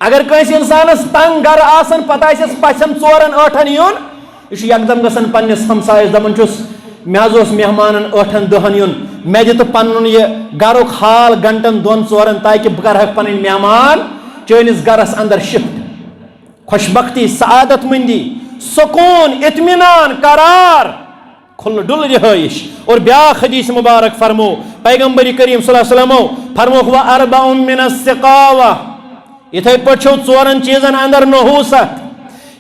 اگر کنس انسانس تنگ گر آسن پتہ آسس پچھن 4-8 یون یہ یکدم گژھان پننس ہمسایس دپان چھس مے حظ اوس مہمانن 8-10 یون مے دِ تہٕ پنن یہ گرُک حال گنٹن 2-4 تاکہ بہ کرہک پنن مہمان چٲنِس گرس اندر شفٹ. خوش بختی، سعادت مندی، سکون، اطمینان، قرار، کھل ڈل رہائش. اور بیاکھ حدیث مبارک فرمو پیغمبر کریم صلی اللہ علیہ وسلم فرموک وَأَرْبَعٌ مِّنَ السِّقَاوَةِ یتھے پٲٹھۍ چھو 4 چیزن اندر نحوست.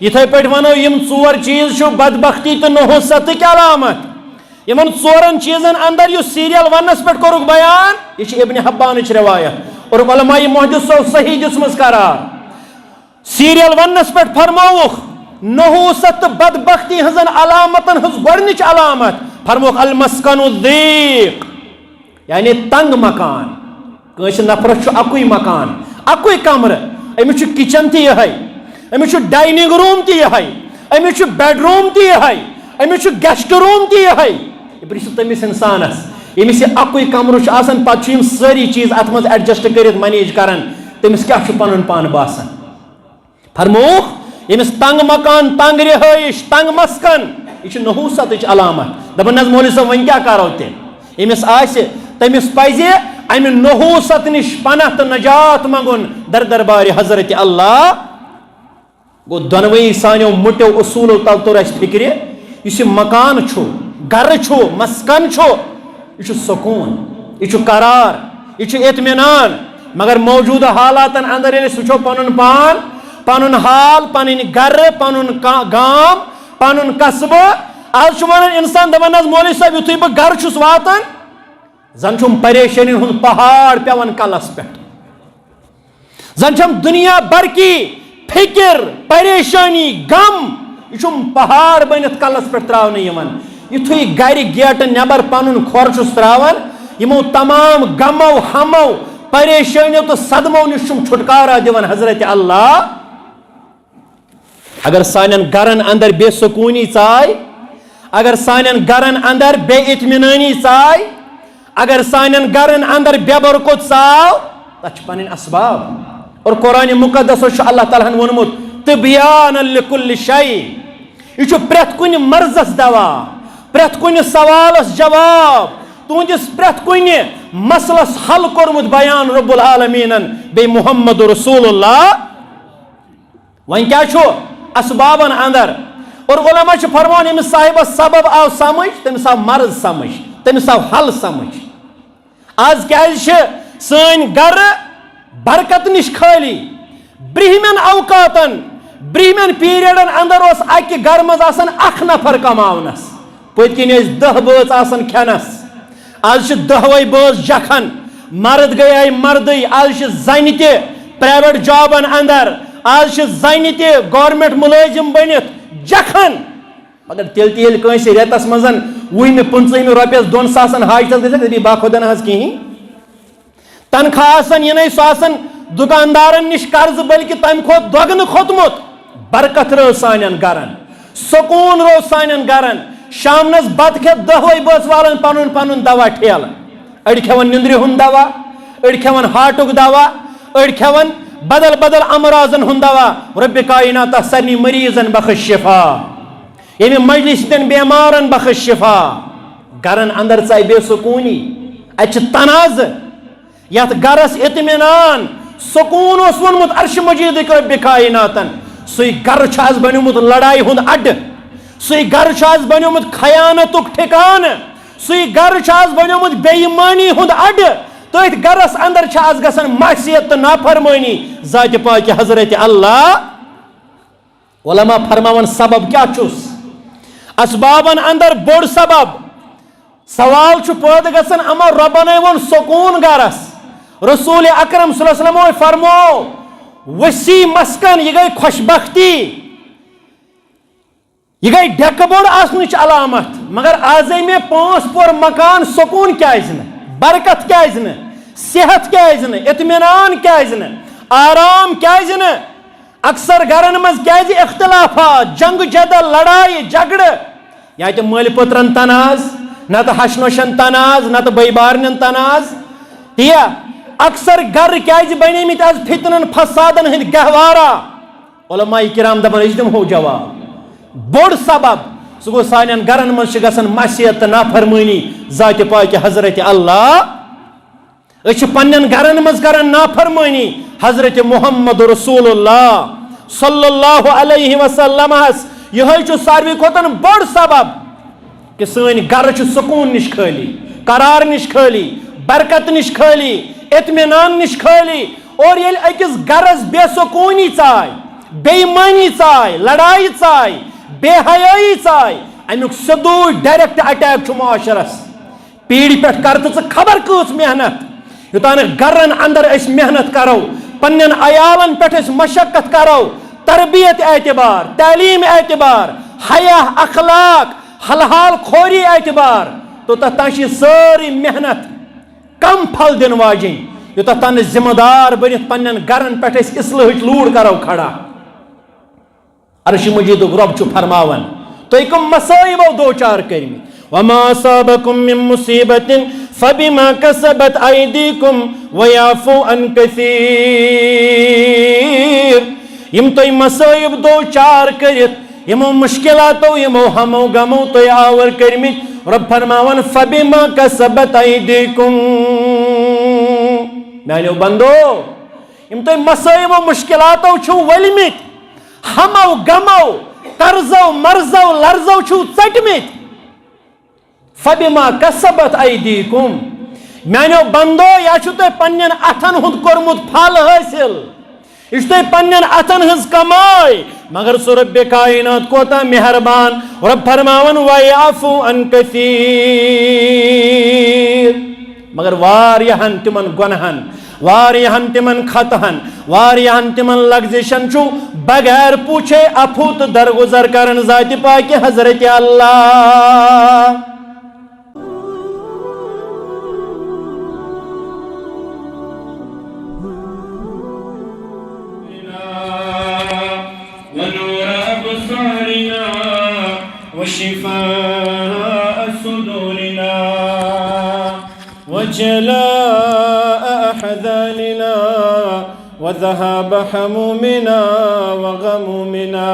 یتھے پٲٹھۍ ونو یم 4 چیز چھو بدبختی تہٕ نحوستٕکۍ علامت. یمن 4 چیزن اندر یُس سیریل ونس پٮ۪ٹھ کوٚرُکھ بیان یہ چھِ ابن حبانٕچ روایت اور علماء محدثو صحیح دِژمٕژ قرار. سیریل ونس پٮ۪ٹھ فرمووُکھ نحوست تہٕ بدبختی ہنزن علامتن ہنز گۄڈنِچ علامت فرموکھ المسکن الضیق یعنی تنگ مکان. کٲنٛسہِ نفرس چھُ اکُے مکان، اکُے کمرٕ، أمِس چھُ کچن تہِ یِہے، أمِس چھُ ڈایننگ روٗم تہِ یِہے، أمِس چھُ بیڈ روٗم تہِ یِہے، أمِس چھُ گیسٹ روٗم تہِ یِہے. یہِ پرٛژھِو تٔمِس انسانس ییٚمِس یہِ اکُے کمرٕ چھُ آسان پتہٕ چھُ یِم سٲری چیٖز اتھ منٛز ایڈجسٹ کٔرِتھ منیج کران تٔمِس کیٛاہ چھُ پنُن پان باسان. فرمووُکھ ییٚمِس تنگ مکان، تنگ رہٲیش، تنگ مسکن یہ چھِ نحوستٕچ علامت. دپان حظ مولوی صٲب وۄنۍ کیٛاہ کرو تیٚلہِ؟ ییٚمِس آسہِ تٔمِس پزِ امہِ نحوست نِش پناہ تہٕ نجات منگُن در دربارِ حضرت اللہ. گوٚو دۄنوٕنی سانیو مُٹیو اصوٗلو تل توٚر اَسہِ فِکرِ یُس یہِ مکان چھُ، گرٕ چھُ، مسکن چھُ یہ چھُ سکوٗن، یہ چھُ قرار، یہ چھُ اطمینان. مگر موجودٕ حالاتن اندر ییٚلہِ أسۍ وٕچھو پنُن پان، پنُن حال، پنٕنۍ گرٕ، پنُن گام، پنُن قصبہٕ آز چھُ ونان انسان دپان حظ مولوی صٲب یُتھُے بہٕ گرٕ چھُس واتان زن چھُم پریشٲنی ہُنٛد پہاڑ پیوان کلس پٮ۪ٹھ. زن چھم دنیا بھر کی فکر، پریشانی، غم یہ چھُم پہاڑ بٔنِتھ کلس پٮ۪ٹھ تراونہٕ یِوان. یُتھُے گرِ گیٹہٕ نٮ۪بر پنُن کھۄر چھُس تراوان یِمو تمام غمو، ہمو، پریشٲنیو تہٕ صدمو نِش چھُم چھُٹکارا دِوان حضرت اللہ. اگر سانٮ۪ن گرن اندر بے سکوٗنی ژاے، اگر سانٮ۪ن گرن اندر بے اطمینٲنی ژاے، اگر سانٮ۪ن گرن اندر بے برکت ژاو تتھ چھِ پنٕنۍ اسباب. اور قرآن مقدسو چھُ اللہ تعالیٰ ہن ووٚنمُت تِبیان لِکُلِّ شَیء یہ چھُ پرٛٮ۪تھ کُنہِ مرضس دوا، پرٛٮ۪تھ کُنہِ سوالس جواب، تُہنٛدِس پرٛٮ۪تھ کُنہِ مسلس حل کوٚرمُت بیان رب العالمیٖنن بیٚیہِ محمد رسول اللہ. وۄنۍ کیٛاہ چھُ اسبابن اندر؟ اور علماء چھِ فرمان ییٚمِس صاحبس سبب آو سمجھ تٔمِس آو مرض سمجھ، تٔمِس آو حل سمجھ. آز کیٛازِ چھِ سٲنۍ گرٕ برکت نِش خٲلی؟ برٛہمٮ۪ن اوقاتن، برٛہمٮ۪ن پیٖریڈن اندر اوس اکہِ گرٕ منٛز آسان اکھ نفر کماونس، پٔتۍ کِنۍ ٲسۍ 10 بٲژ آسان کھٮ۪نس. آز چھِ 10 بٲژ جکھن، مرد گٔیے مردٕے، آز چھِ زنہِ تہِ پرایویٹ جابن اندر، آز چھِ زنہِ تہِ گورمنٹ مُلٲزِم بٔنِتھ جکھن. مگر تیٚلہِ تہِ ییٚلہِ کٲنٛسہِ رٮ۪تس منٛز 20-25 رۄپیس 2 ساسن حاجتس گژھِ دپہِ با خۄدا نہ حظ کِہیٖنۍ. تنخواہ آسان یِنَے سُہ آسان دُکاندارن نِش قرض بلکہِ تمہِ کھۄتہٕ دۄگنہٕ کھوٚتمُت. برکت رٲو سانٮ۪ن گرن، سکوٗن روو سانٮ۪ن گرن. شامنس بتہٕ کھٮ۪تھ 10 بٲژ والان پنُن پنُن دوا ٹھیلہٕ. أڑۍ کھٮ۪وان نِندرِ ہُنٛد دوا، أڑۍ کھٮ۪وان ہاٹُک دوا، أڑۍ کھٮ۪وان بدل بدل امراضن ہُنٛد دوا. رۄبِ کایناتہ سارنٕے مریضن بخش شفا، ییٚمہِ مجلس ہٕنٛدٮ۪ن بیمارن بخش شفا. گرن اندر ژاے بے سکوٗنی، اتہِ چھِ تنازٕ. یتھ گرس اطمینان، سکوٗن اوس ووٚنمُت عرشہِ مجیٖدٕکۍ رۄبِ کایناتن، سُے گرٕ چھُ آز بنیومُت لڑایہِ ہُنٛد اڈٕ. سُے گرٕ چھُ آز بنیومُت خیانتُک ٹھِکانہٕ. سُے گرٕ چھُ آز بنیومُت بے ایمٲنی ہُنٛد اڈٕ. تٔتھۍ گرس اندر چھِ آز گژھان معصیت تہٕ نافرمٲنی ذاتِ پاکہِ حضرت اللہ. علماء فرماون سبب کیٛاہ چھُس؟ اسبابن اندر بوٚڑ سبب سوال چھُ پٲدٕ گژھان اما رۄبنٕے ووٚن سکوٗن گرس. رسول اکرم صلی اللہ علیہ وسلم فرمو وسیع مسکن یہ گئی خوش بختی، یہ گئی ڈیکہٕ بوٚڑ آسنٕچ علامت. مگر آزے مےٚ 5 پور مکان، سکوٗن کیٛازِ نہٕ؟ برکت کیٛازِ نہٕ؟ صحت کیٛازِ نہٕ؟ اطمینان کیٛازِ نہٕ؟ آرام کیٛازِ نہٕ؟ اکثر گرن منٛز کیٛازِ اختلافات، جنگ جدل، لڑایہِ جگڑٕ؟ یا تہِ مٲلۍ پٔترن تناز، نتہٕ ہش نوشن تناز، نتہٕ بٔے بارنٮ۪ن تناز. تِیا اکثر گر کیازِ بنیمٕتۍ آز فتنن فسادن ہند گہوارہ علماء کرام دپان أسۍ دمہو جواب بوڑ سبب سُہ گوٚو سانٮ۪ن گرن منٛز چھِ گژھان معصیت تہٕ نافرمٲنی ذاتِ پاکِ حضرت اللہ أسۍ چھِ پننٮ۪ن گرن منٛز کران نافرمٲنی حضرت محمد رسول اللہ صلی اللہ علیہ وسلم یہ چھُ ساروی کھۄتہٕ بوڑ سبب کہ سٲنۍ گرٕ چھِ سکوٗن نِش خٲلی قرار نِش خٲلی برکت نِش خٲلی اطمینان نِش خٲلی اور ییٚلہِ أکِس گرس بے سکوٗنی ژاے بے ایمانی ژاے لڑائی ژاے بے حیٲیی ژاے امیُک سیوٚدُے ڈائریکٹ اٹیک چھُ معاشرس پیڑِ پٮ۪ٹھ کر تہٕ ژٕ خبر کۭژ محنت یوٚتانۍ گرن اندر أسۍ محنت کرو پننٮ۪ن عیالن پٮ۪ٹھ أسۍ مشقت کرو تربیت اعتبار تعلیم اعتبار حیا اخلاق حلحال خوری اعتبار توٚتتھ تام چھِ سٲرٕے محنت کم پھل دِنہٕ واجِنۍ یوٚتتھ تام نہٕ ذمہٕ دار بٔنِتھ پننٮ۪ن گرن پٮ۪ٹھ أسۍ اصلٲحٕچ لوٗر کرو کھڑا عرش مجیدُک رۄب چھُ فرماوان تُہۍ کٕم مصٲیبو دوچار کٔرمٕتۍ وما أصابكم من مصيبة فبما كسبت أيديكم ويعفو عن كثير یم تُہۍ مصٲیب دوچار کٔرِتھ یمو مشکلاتو یمو ہمو غمو تُہۍ آور کٔرمٕتۍ رب فرماوان فبما كسبت أيديكم میانیو بندو یم تُہۍ مصٲیبو مشکلاتو چھِو ؤلمٕتۍ ہمو غمو قرضو مرضو لرزو چھِو ژٹمٕتۍ فبما كسبت أيديكم میانیو بندو یا چھُ تۄہہِ پننٮ۪ن اتھن ہُنٛد کوٚرمُت پھل حٲصِل یہ چھُ تۄہہِ پننٮ۪ن اتھن ہٕنٛز کمٲے مگر سُہ رب کائنات کوتاہ مہربان رب فرماوان وَيَعْفُو عَن كَثِيرٍ مگر واریاہن تِمن گۄنہن واریاہن تِمن خطہن واریاہن تِمن لغزشن چھُ بغیر پوچھے عفو تہٕ درگزر کرن ذاتِ پاکہِ حضرت اللہ وشفاء صدورنا وجلاء أحزاننا وذهاب حمومنا وغمومنا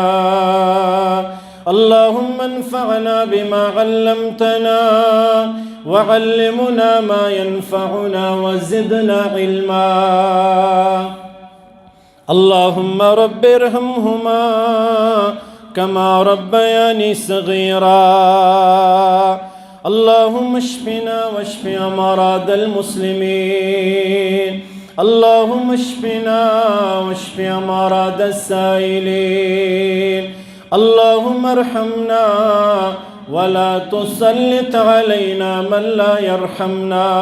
اللهم انفعنا بما علمتنا وعلمنا ما ينفعنا وزدنا علما اللهم رب ارحمهما كما ربياني صغيرا اللهم اشفنا واشف أمراض المسلمين اللهم اشفنا واشف أمراض السائلين اللهم ارحمنا ولا تسلط علينا من لا يرحمنا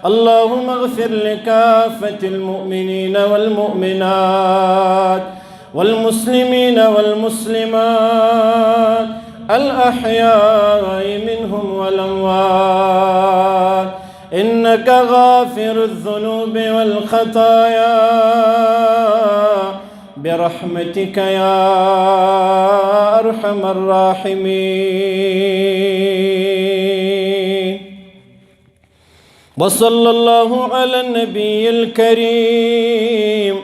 اللهم اغفر لكافة المؤمنين والمؤمنات والمسلمين والمسلمات الأحياء منهم والأموات إنك غافر الذنوب والخطايا برحمتك يا أرحم الراحمين وصلى الله على النبي الكريم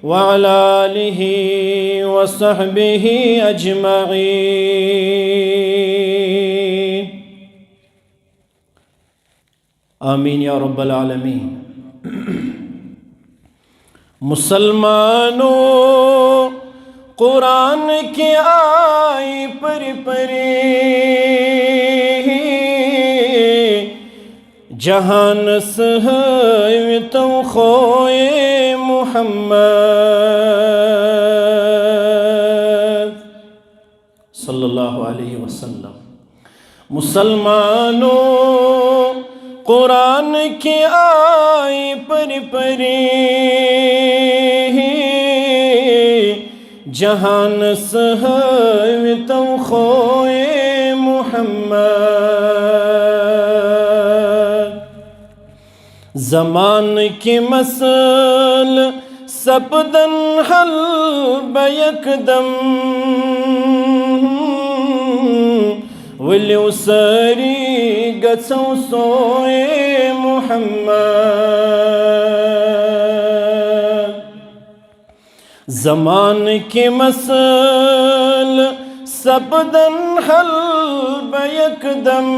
وعلى آله وصحبه أجمعين آمین یا رب العالمین مسلمانوں قرآن کی آئی پری پری جہان سہوی تو خوئے محمد صلی اللہ علیہ وسلم مسلمانوں قرآن کی آئی پری پری جہان سہوی تو خوئے محمد زمان کی مسل سپدن حل بیک دم ولو ساری گژھو سوئے محمد زمان کے مسل سپدن حل بیک دم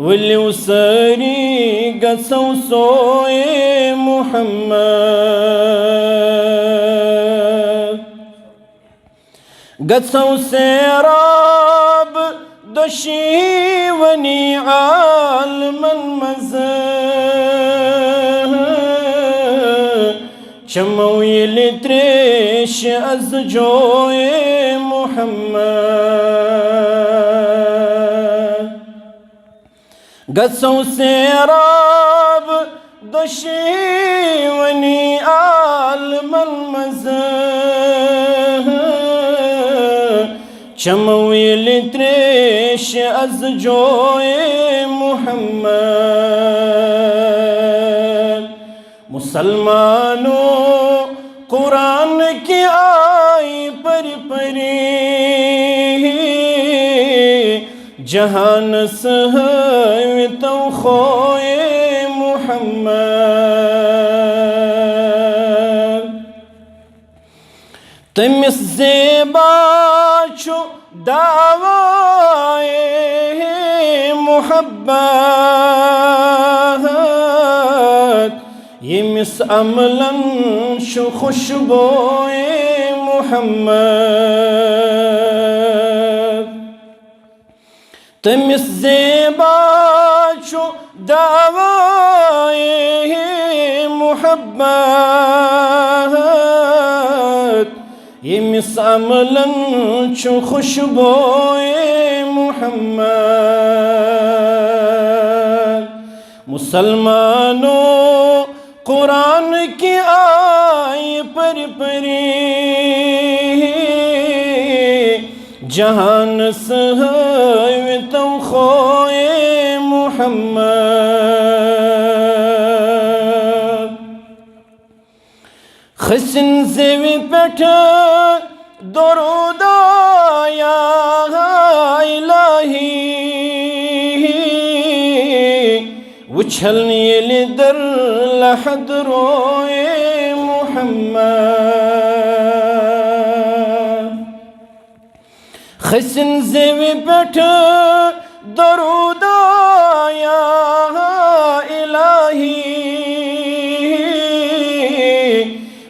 ولو ساری گژھو سوئے محمد گژھو سیراب دشیونی عالمن مز چمو یلی تریش از جوئے محمد گژھو سیراب دشیونی عالمن مز چمو یلی تریش از جوئے محمد مسلمانوں قرآن کی آئی پری پری جہان سہوی تو خوئے محمد تمس زیبا چھو دعوائے محبت یمس عملاً چھو خوشبوئے محمد تمس زیبا چھو دعوائے محبت یمس عملاً چھو خوشبوئے محمد مسلمانوں قرآن کی آئی پری پری جہان سہوی تو خوئے محمد خسن زیوی پیٹھ درود آیا الہی وچھلن یلی در لحد روئے محمد خسن زیوی پیٹھ درود آیا الہی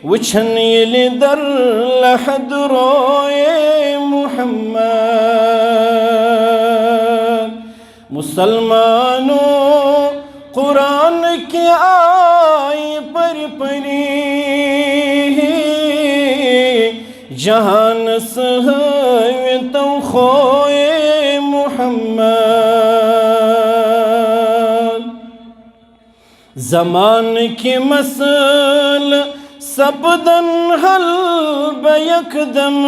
وچھن یلی در لحد روئے محمد مسلمانوں قرآن کی آئی پری پری جہان سہوی تو خوئے محمد زمان کی مسل سپدن حل بیک دم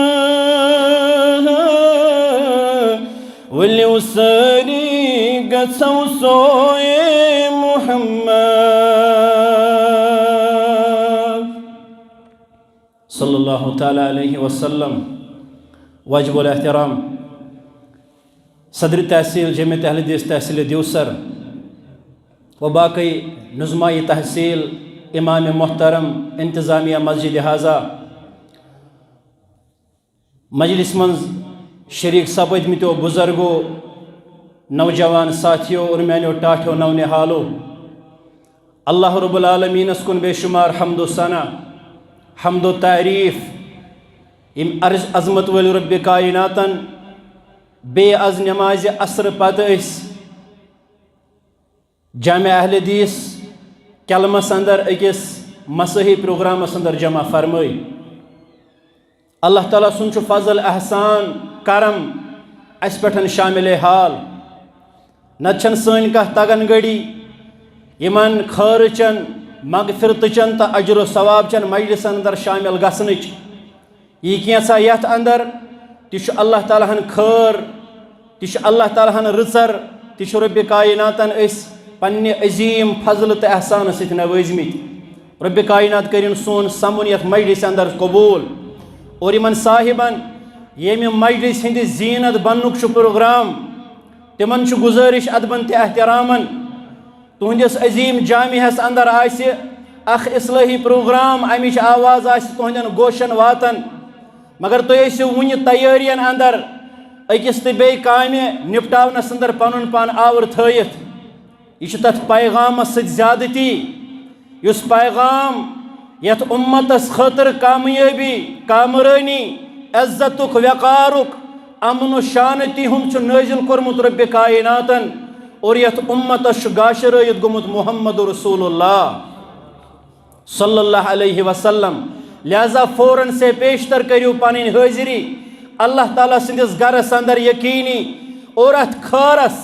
ولو ساری گژھو سوئے محمد صلی اللہ تعالیٰ علیہ وسلم واجب الاحترام صدر تحصیل جامع اہل حدیث تحصیل دیوسر و باقی نظمائی تحصیل امام محترم انتظامیہ مسجد حاضہ مجلس منز شریک سپدمتو بزرگو نوجوان ساتھیو اور میانو ٹاٹھو نونحالو اللہ رب العالمین اس کن بے شمار حمد و ثنا حمد و تعریف ام عظمت ول رب کائناتن بے از نماز عصر پتہ اس جامع اہل حدیث کلمس اندر اکس مسیحی پروگرامس اندر جمع فرمائی اللہ تعالیٰ سن چھ فضل احسان کرم اس پٹھن شامل حال نتچن سن کا تگن گڑی یمن خیرچن مغفرتچن تا اجر و ثواب چن مجلس اندر شامل گسنچ یہ کینسا یت اندر تش اللہ تعالیٰ ہن خیر تش اللہ تعالیٰ ہن رچر تش رب کائناتن اس پنہ عظیم فضل تو احسان ست نوازمت رب کائنات کرن سون سمن یت مجلس اندر قبول اور یمن صاحبن ییٚمہِ مجلس ہٕنٛدِ زیٖنت بننُک چھُ پروگرام تِمن چھُ گُزٲرِش ادبن تہِ احترامن تُہنٛدِس عظیٖم جامعہس اندر آسہِ اکھ اصلٲحی پروگرام امِچ آواز آسہِ تُہنٛدٮ۪ن گوشن واتان مگر تُہۍ ٲسِو وُنہِ تیٲرین اندر أکِس تہٕ بیٚیہِ کامہِ نپٹاونس اندر پنُن پان آوُر تھٲیِتھ یہِ چھُ تتھ پیغامس سۭتۍ زیادتی یُس پیغام یتھ اُمتس خٲطرٕ کامیٲبی کامرٲنی عزتُک وقارُک امن و شانتی ہُنٛد چھُ نٲزِل کوٚرمُت رۄبِ کائناتن اور یتھ اُمتس چھُ گاشرٲیِتھ گوٚمُت محمد رسول اللہ صلی اللہ علیہ وسلم لہذا فوراً سے پیشتر کریو پنٕنۍ حٲضری اللہ تعالیٰ سٕنٛدِس گرس اندر یقیٖنی اور اتھ خٲرس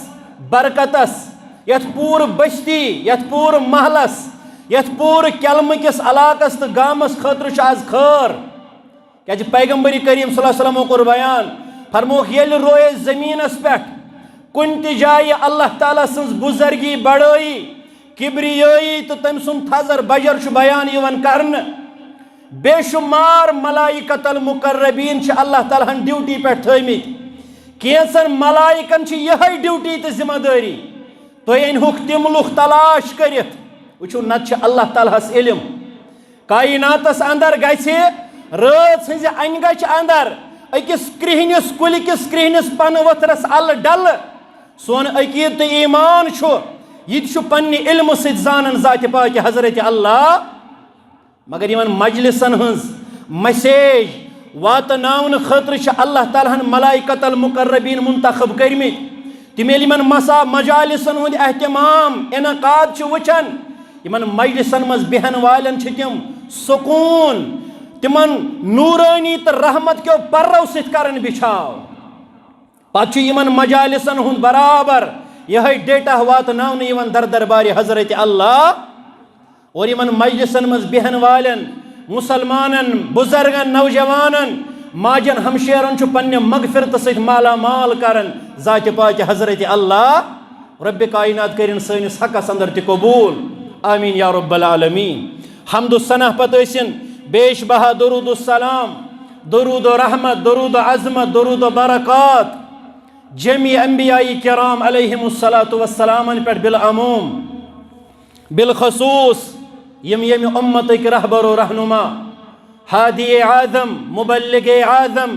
برکتس یتھ پوٗرٕ بستی یتھ پوٗرٕ محلس یتھ پوٗرٕ کیلمہٕ کِس علاقس تہٕ گامس خٲطرٕ چھُ آز خٲر کیازِ پیغمبر کریم صلی اللہ علیہ وسلمو کوٚر بیان فرمووُکھ ییٚلہِ روزِ زٔمیٖنس پٮ۪ٹھ کُنہِ تہِ جایہِ اللہ تعالیٰ سٕنٛز بُزرگی بڑٲیی کبریٲیی تہٕ تٔمۍ سُنٛد تھزر بجر چھُ بیان یِوان کرنہٕ بے شُمار ملائکۃ المقربیٖن چھِ اللہ تعالیٰ ہن ڈیوٹی پٮ۪ٹھ تھٲمٕتۍ کینٛژن ملائکن چھِ یِہے ڈیوٹی تہٕ ذمہٕ دٲری تُہۍ أنۍہُکھ تِم لُکھ تلاش کٔرِتھ وٕچھِو نتہٕ چھِ اللہ تعالیٰ ہس علم کائناتس اندر گژھِ رٲژ ہٕنٛزِ انہِ گچھِ اندر أکِس کرٛہنِس کُلہِ کِس کرٛہنِس پنہٕ ؤتھرس الہٕ ڈلہٕ سون عقیٖدٕ تہٕ ایٖمان چھُ یہِ تہِ چھُ پننہِ علمہٕ سۭتۍ زانان ذاتِ پاکہِ حضرت اللہ مگر یِمن مجلسن ہٕنٛز مسیج واتناونہٕ خٲطرٕ چھِ اللہ تعالیٰ ہن ملائکۃ المقربیٖن منتخب کٔرمٕتۍ تِم ییٚلہِ یِمن مجالسن ہُنٛد احتمام انعقاد چھِ وٕچھان یِمن مجلسن منٛز بیہن والٮ۪ن چھِ تِم سکوٗن تِمن نوٗرٲنی تہٕ رحمت کیو پرو سۭتۍ کران بِچھاو پتہٕ چھُ یِمن مجالسن ہُنٛد برابر یِہے ڈیٹا واتناونہٕ یِوان دربارِ حضرت اللہ اور یِمن مجلسن منٛز بیہن والٮ۪ن مُسلمانن بُزرگن نوجوانن ماجن ہمشیرن چھُ پننہِ مغفرتہٕ سۭتۍ مالا مال کران ذاتِ پاکہِ حضرت اللہ رۄبِ کائنات کٔرِنۍ سٲنِس حقس اندر تہِ قبوٗل آمیٖن یا رب العالمیٖن حمد و ثنا پتہٕ ٲسِن بیش بہا درود السلام درود و رحمت درود و عظمت درود و برکات جمی انبیاء کرام علیہم الصلاۃ والسلام پٮ۪ٹھ بالعموم بالخصوص ییٚمہِ اُمتٕکۍ رہبر و رہنما ہادی اعظم مبلغ اعظم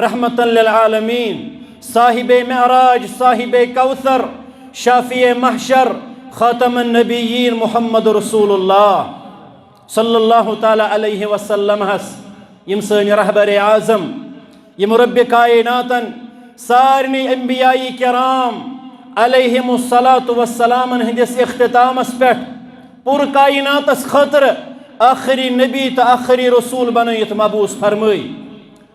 رحمۃ للعالمین صاحب معراج صاحب کوثر شافی محشر خاتم النبیین محمد رسول اللہ صلی اللہ تعالیٰ علیہ وسلم ہس یم سٲنۍ رہبر اعظم یم رب کائناتن سارنی انبیاء کرام علیہم الصلاۃ والسلام ہندس اختتامس پٮ۪ٹھ پور کائناتس خٲطرٕ آخری نبی تو آخری رسول بنٲیِتھ مبعوث فرمٲے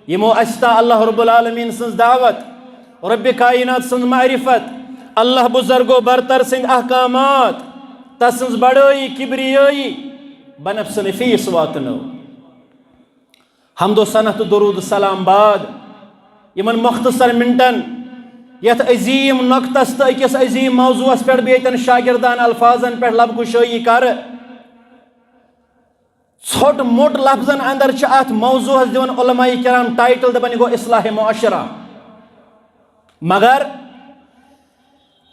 یمو اسہِ اللہ رب العالمین سٕنٛز دعوت رب کائنات سٕنٛز معرفت اللہ بزرگو برتر سٕنٛدۍ احکامات تس سٕنٛز بڑٲیی کبریٲیی بنفس نفیس واتنو حمد و ثنا تہٕ درود السلام بعد یمن مختصر منٹن یتھ عظیم نقطس تہٕ أکِس عظیم موضوعس پٮ۪ٹھ بیٚیہِ ییٚتٮ۪ن شاگردان الفاظن پٮ۪ٹھ لب کشٲیی کرٕ ژھوٚٹ موٚٹ لفظن اندر چھِ اتھ موضوعس دِوان علماء کرام ٹائٹل دپان یہِ گوٚو اصلاح معاشرہ مگر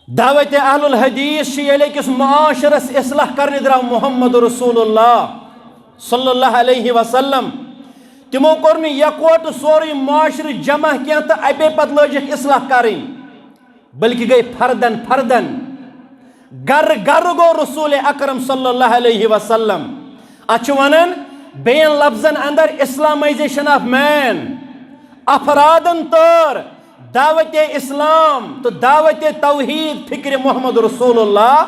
دعوت اہل الحدیث چھِ ییٚلہِ أکِس معاشرس اصلاح کرنہِ درٛاو محمد رسول اللہ صلی اللہ علیہ وسلم تِمو کوٚر نہٕ یکوٹہٕ سورُے معاشرٕ جمع کینٛہہ تہٕ اَپے پتہٕ لٲجِکھ اصلاح کرٕنۍ بلکہِ گٔے فردن فردن گرٕ گرٕ گوٚو رسول اکرم صلی اللہ علیہ وسلم اتھ چھِ ونان بیٚین لفظن اندر اسلامائزیشن آف مین افرادن تٲر دعوت اسلام تو دعوت توحید فکر محمد رسول اللہ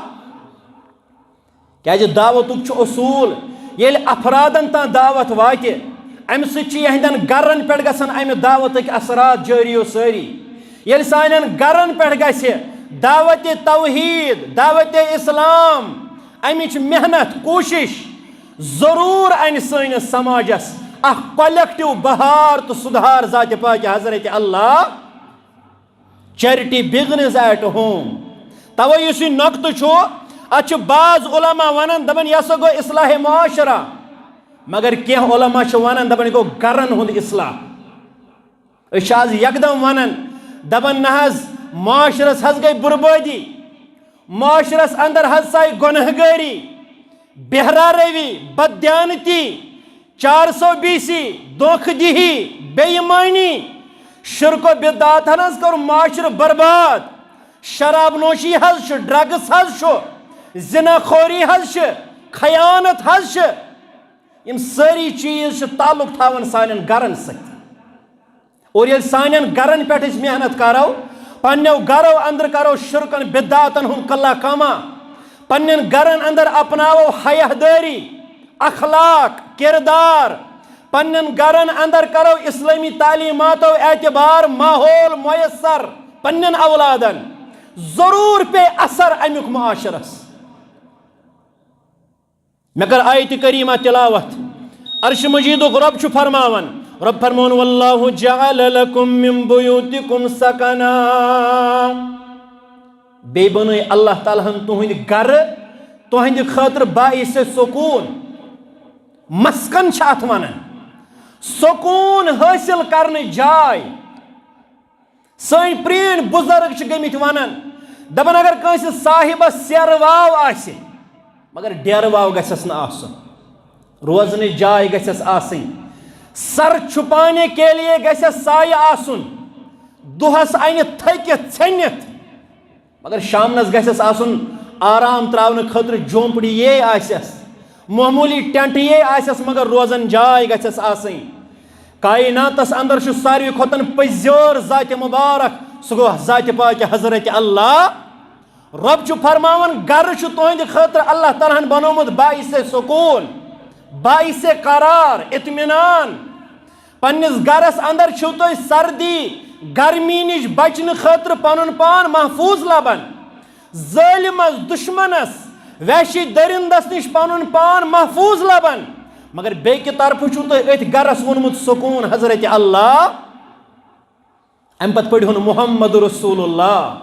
کیازِ دعوتُک چھُ اصوٗل ییٚلہِ افرادن تام دعوت واتہِ امہِ سۭتۍ چھِ یِہنٛدٮ۪ن گرن پٮ۪ٹھ گژھان امہِ دعوتٕکۍ اثرات جٲری و سٲری ییٚلہِ سانٮ۪ن گرن پٮ۪ٹھ گژھِ دعوت توحید دعوت اسلام امِچ محنت کوٗشش ضروٗر انہِ سٲنِس سماجس اکھ کولیکٹِو بہار تہٕ سُدھار ذاتِ پاکہِ حضرت اللہ چیرٹی بگنز ایٹ ہوم توے یُس یہِ نۄقطہٕ چھُ اتھ چھِ بعض علماء ونان دپان یہِ ہسا گوٚو اصلاح معاشرہ مگر کینٛہہ علماء چھِ ونان دپان یہِ گوٚو گرن ہُنٛد اصلاح آز یکدم ونان دپان نہ حظ معاشرس حظ گئی بربادی معاشرس اندر حظ سائی گناہ گاری بہرا روی بددیانتی 420 دھوکہ دہی بے ایمانی شرک و بدعات حظ کر معاشر برباد شراب نوشی حظ چھ ڈرگس حظ چھ زنا خوری حظ چھ خیانت حظ چھ یم ساری چیز چھ تعلق تھاون سانن گرن ست اور یل سانن گرن پہ محنت کرو پنو گرو اندر کرو شرکن بدعاتن ہن کلا کما پنن گرن اندر اپناو حیا داری اخلاق کردار پنن گرن اندر کرو اسلامی تعلیمات و اعتبار ماحول میسر پنن اولادن ضرور پہ اثر امیک معاشرس میں کر آیت کریمہ تلاوت عرش مجید رب چھ فرماون رب فرمون واللہ جعل لکم من بیوتکم سکنا بے بنائی اللہ تعالیٰ ہم تہند گر تہند خاطر باعث سکون مسکن چھ ات ونان سکون حاصل کرنے جائے سن پرین بزرگ چھ گمت ونان دپان اگر کنس صاحبس سیر واو آسہ مگر ڈیر واو گھس نہ آسن روزنے جائے گھس آسن سر چھپانے کے لیے گھس سایہ آسن دہس اینہ تھکت ژھنت مگر شامنس گھس آسن آرام تراؤن خاطر جھونپڑی یہ آسس معمولی ٹینٹ یہ آسس مگر روزن جائے گھس آسن کائناتس اندر چھ ساروی کھوتن پزیور ذات مبارک سہ گو ذات پاک حضرت اللہ رب چھ فرماون گر چھ تہند خاطر اللہ تعالیٰ ہن بنومت باعث سکون باعث قرار اطمینان پنس گرس اندر چھو تو سردی گرمی نش بچن خاطر پنن پان محفوظ لبن ظالمس دشمنس وحشی درندس نش پنن پان محفوظ لبن مگر بیک طرف چھو تو ات گرس ونمت سکون حضرت اللہ ام پت پڑھ محمد رسول اللہ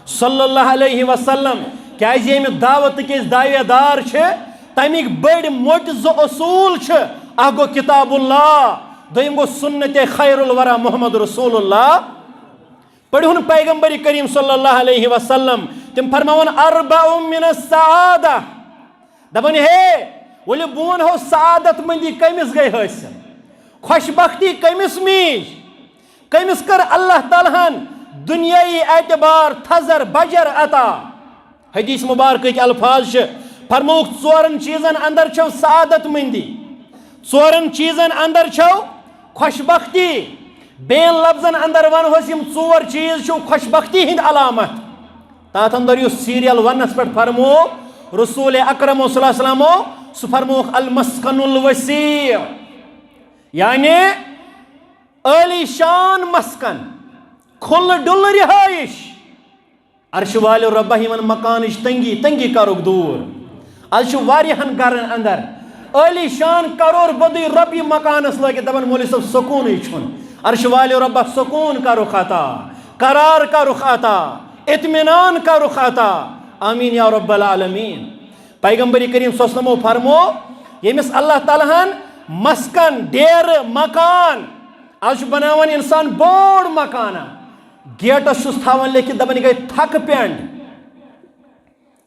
صلی اللہ علیہ وسلم کیاز یم دعوت کس دعوے دار چھ تمیک بڑ موٹ زو اصول چھ اکھ گو کتاب اللہ دویم گو سنت خیر الورا محمد رسول اللہ پڑھن پیغمبر کریم صلی اللہ علیہ وسلم تم فرماون اربع من السعادہ دپن ہے ولی بون ہو سعادت مندی کمس گئی حاصل خوش بختی کمس میج کمس کر اللہ تعالیٰ دنیای اعتبار تھزر بجر عطا حدیث مبارک کے الفاظ فرموک ژورن چیزن اندر چھو سعادت مندی ژورن چیزن اندر چھو خوش بختی بین لفظن اندر ونہوس یم ژور چیز چھو خوش بختی ہند علامت تات اندر یو سیریل ونس پہ فرمو رسول اکرم صلی اللہ علیہ وسلم سہ فرموک المسکن الوسیع یعنی عالی شان مسکن کھل ڈل رہائش عرش والے ربہ یمن مکانش تنگی تنگی کروک دور آج واریہن گرن اندر عالی شان کرور بدی ربی مکانس لگے دپان مولی صاحب سکون چھن عرش والے ربہ سکون کا رخ عطا قرار کا رخ عطا اطمینان کا رخ عطا آمین یا رب العالمین پیغمبر کریم صلی اللہ علیہ وسلم فرمو یمس اللہ تعالیٰ ہن مسکن ڈیر مکان آج بناون انسان بوڑ مکانا گیٹس چھس تھاون لیکن دپان گئی تھک پینڈ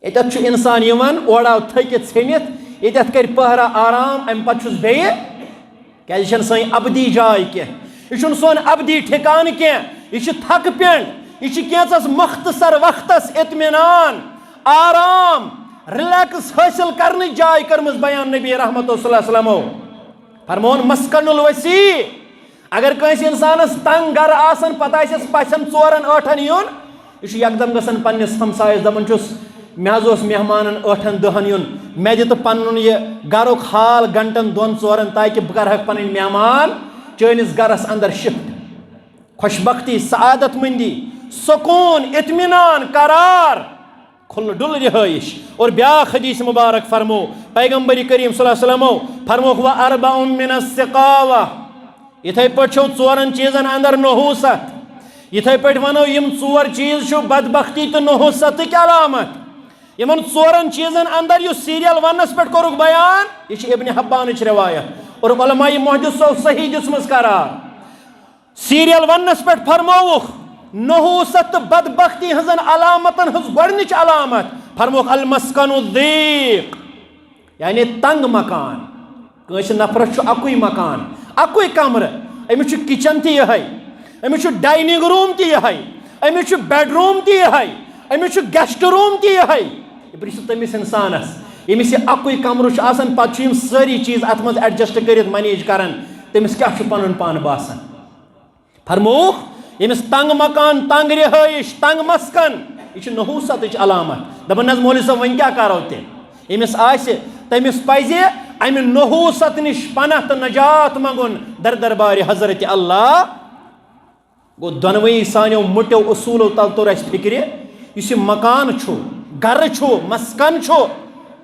یتت انسان یوان اوڑاو تھکت ژھنت یتت کر پہرا آرام ام پتہ چھس بیٚیہِ کیازِ چھن سٲنۍ ابدی جاے کینٛہہ یہ چھُنہٕ سون ابدی ٹھکان کینٛہہ یہ چھُ تھک پینڈ یہ چھُ کینٛژس مختصر وقتس اطمینان آرام ریلیکس حاصل کرنے جاے کٔرمٕژ بیان نبی رحمت صلی اللہ علیہ وسلم فرمون مسکن الوسیع اگر کنس انسانس تنگ گر آسن پتہ آسس پچھن ژورن ٲٹھن یُن یہ چھُ یکدم گژھان پننس ہمسایس دپان چھُس مےٚ حظ اوس مہمانن ٲٹھن دہن یُن مےٚ دِ تہٕ پنُن یہِ گرُک حال گنٹن دۄن ژورن تاکہ بہٕ کرہکھ پنٕنۍ مہمان چٲنِس گرس اندر شفٹ خوش بختی سعادت مندی سکون اطمینان قرار کھل ڈل رہائش اور بیاکھ حدیث مبارک فرمو پیغمبر کریم صلی اللہ علیہ وسلم فرموک و اربع من السقاوہ یتھے پٲٹھۍ چھو ژورن چیزن اندر نحوست یتھے پٲٹھۍ ونو یم ژور چیز چھو بدبختی تو نحوستٕکۍ علامت یمن ژورن چیزن اندر یُس سیریل ونس پٮ۪ٹھ کوٚرُکھ بیان یہ چھِ ابن حبانٕچ روایت اور علماء محدثو صحیح دِژمٕژ قرار سیریل ونس پہ فرموک نحوست بدبختی ہزن علامتن ہز گۄڈنِچ علامت فرموک المسکن الضیق یعنی تنگ مکان کٲنٛسہِ نفرس چھُ اکُے مکان اکُے کمرٕ أمِس چھُ کچن تہِ یِہے أمِس چھُ ڈایننگ روٗم تہِ یِہے أمِس چھُ بیڈ روٗم تہِ یِہے أمِس چھُ گیسٹ روٗم تہِ یِہے یہِ پرٛژھِو تٔمِس اِنسانس ییٚمِس یہِ اکُے کمرٕ چھُ آسان پتہٕ چھُ یِم سٲری چیٖز اتھ منٛز ایڈجسٹ کٔرِتھ منیج کران تٔمِس کیٛاہ چھُ پنُن پان باسان فرمووُکھ ییٚمِس تنگ مکان تنگ رِہٲیِش تنگ مسکن یہِ چھِ نحوستٕچ علامت دپان حظ مولوی صٲب وۄنۍ کیٛاہ کرو تیٚلہِ ییٚمِس آسہِ تٔمِس پزِ امہِ نحوست نِش پناہ تہٕ نجات منٛگُن دربارِ حضرت اللہ گوٚو دۄنوٕنی سانیو مُٹیو اصوٗلو تل توٚر اَسہِ فِکرِ یُس یہِ مکان چھُ گرٕ چھُ مسکن چھُ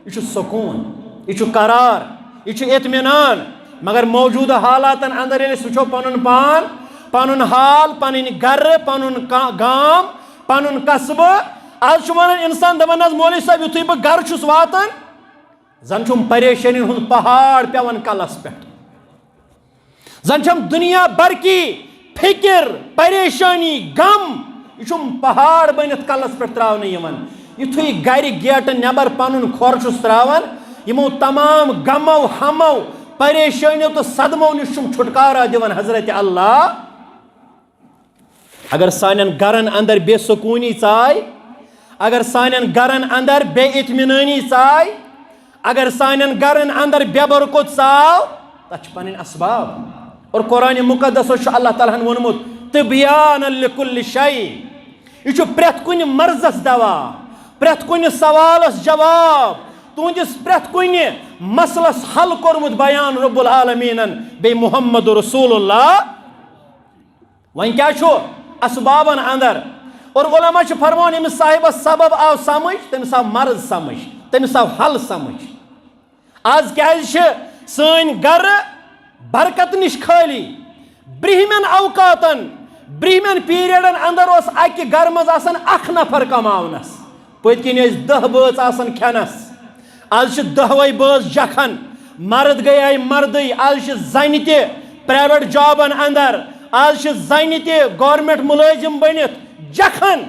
یہِ چھُ سکوٗن یہِ چھُ قرار یہِ چھُ اطمینان مگر موجوٗدٕ حالاتن اندر ییٚلہِ أسۍ وٕچھو پنُن پان پنُن حال پنٕنۍ گرٕ پنُن گام پنُن قصبہٕ آز چھُ ونان انسان دپان حظ مولوی صٲب یُتھُے بہٕ گرٕ چھُس واتان زن چھُم پریشٲنین ہُنٛد پہاڑ پیوان کلس پٮ۪ٹھ زن چھم دُنیا بھر کی فکر پریشانی غم یہ چھُم پہاڑ بٔنِتھ کلس پٮ۪ٹھ تراونہٕ یِوان یُتھُے گرِ گیٹہٕ نٮ۪بر پنُن کھۄر چھُس تراوان یِمو تمام غمو ہمو پریشٲنیو تہٕ صدمو نِش چھُم چھُٹکارا دِوان حضرت اللہ اگر سانٮ۪ن گرن اندر بے سکوٗنی ژاے اگر سانٮ۪ن گرن اندر بے اطمینٲنی ژاے اگر سانٮ۪ن گرن اندر بے برکت ژاو تتھ چھِ پنٕنۍ اسباب اور قرآنِ مقدسو چھُ اللہ تعالیٰ ہن ووٚنمُت تِبیانًا لِکُلِّ شَیْءٍ یہِ چھُ پرٛٮ۪تھ کُنہِ مرضس دوا پرٛٮ۪تھ کُنہِ سوالس جواب تُہنٛدِس پرٛٮ۪تھ کُنہِ مسلس حل کوٚرمُت بیان رب العالمیٖنن بیٚیہِ محمد رسول اللہ وۄنۍ کیٛاہ چھُ اسبابن اندر اور علما چھِ فرماوان ییٚمِس صاحبس سبب آو سمجھ تٔمِس آو مرض سمجھ تٔمِس آو حل سمجھ آز کیٛازِ چھِ سٲنۍ گرٕ برکت نِش خٲلی برٛنٛہمٮ۪ن اوقاتن برٛنٛہمٮ۪ن پیٖریڈن اندر اوس اکہِ گرٕ منٛز آسان اکھ نفر کماونس پٔتۍ کِنۍ ٲسۍ 10 بٲژ آسان کھٮ۪نس آز چھِ 10وے بٲژ جکھن مرد گٔیے مردٕے آز چھِ زنہِ تہِ پرایویٹ جابن اندر آز چھِ زنہِ تہِ گورمنٹ مُلٲزِم بٔنِتھ جکھن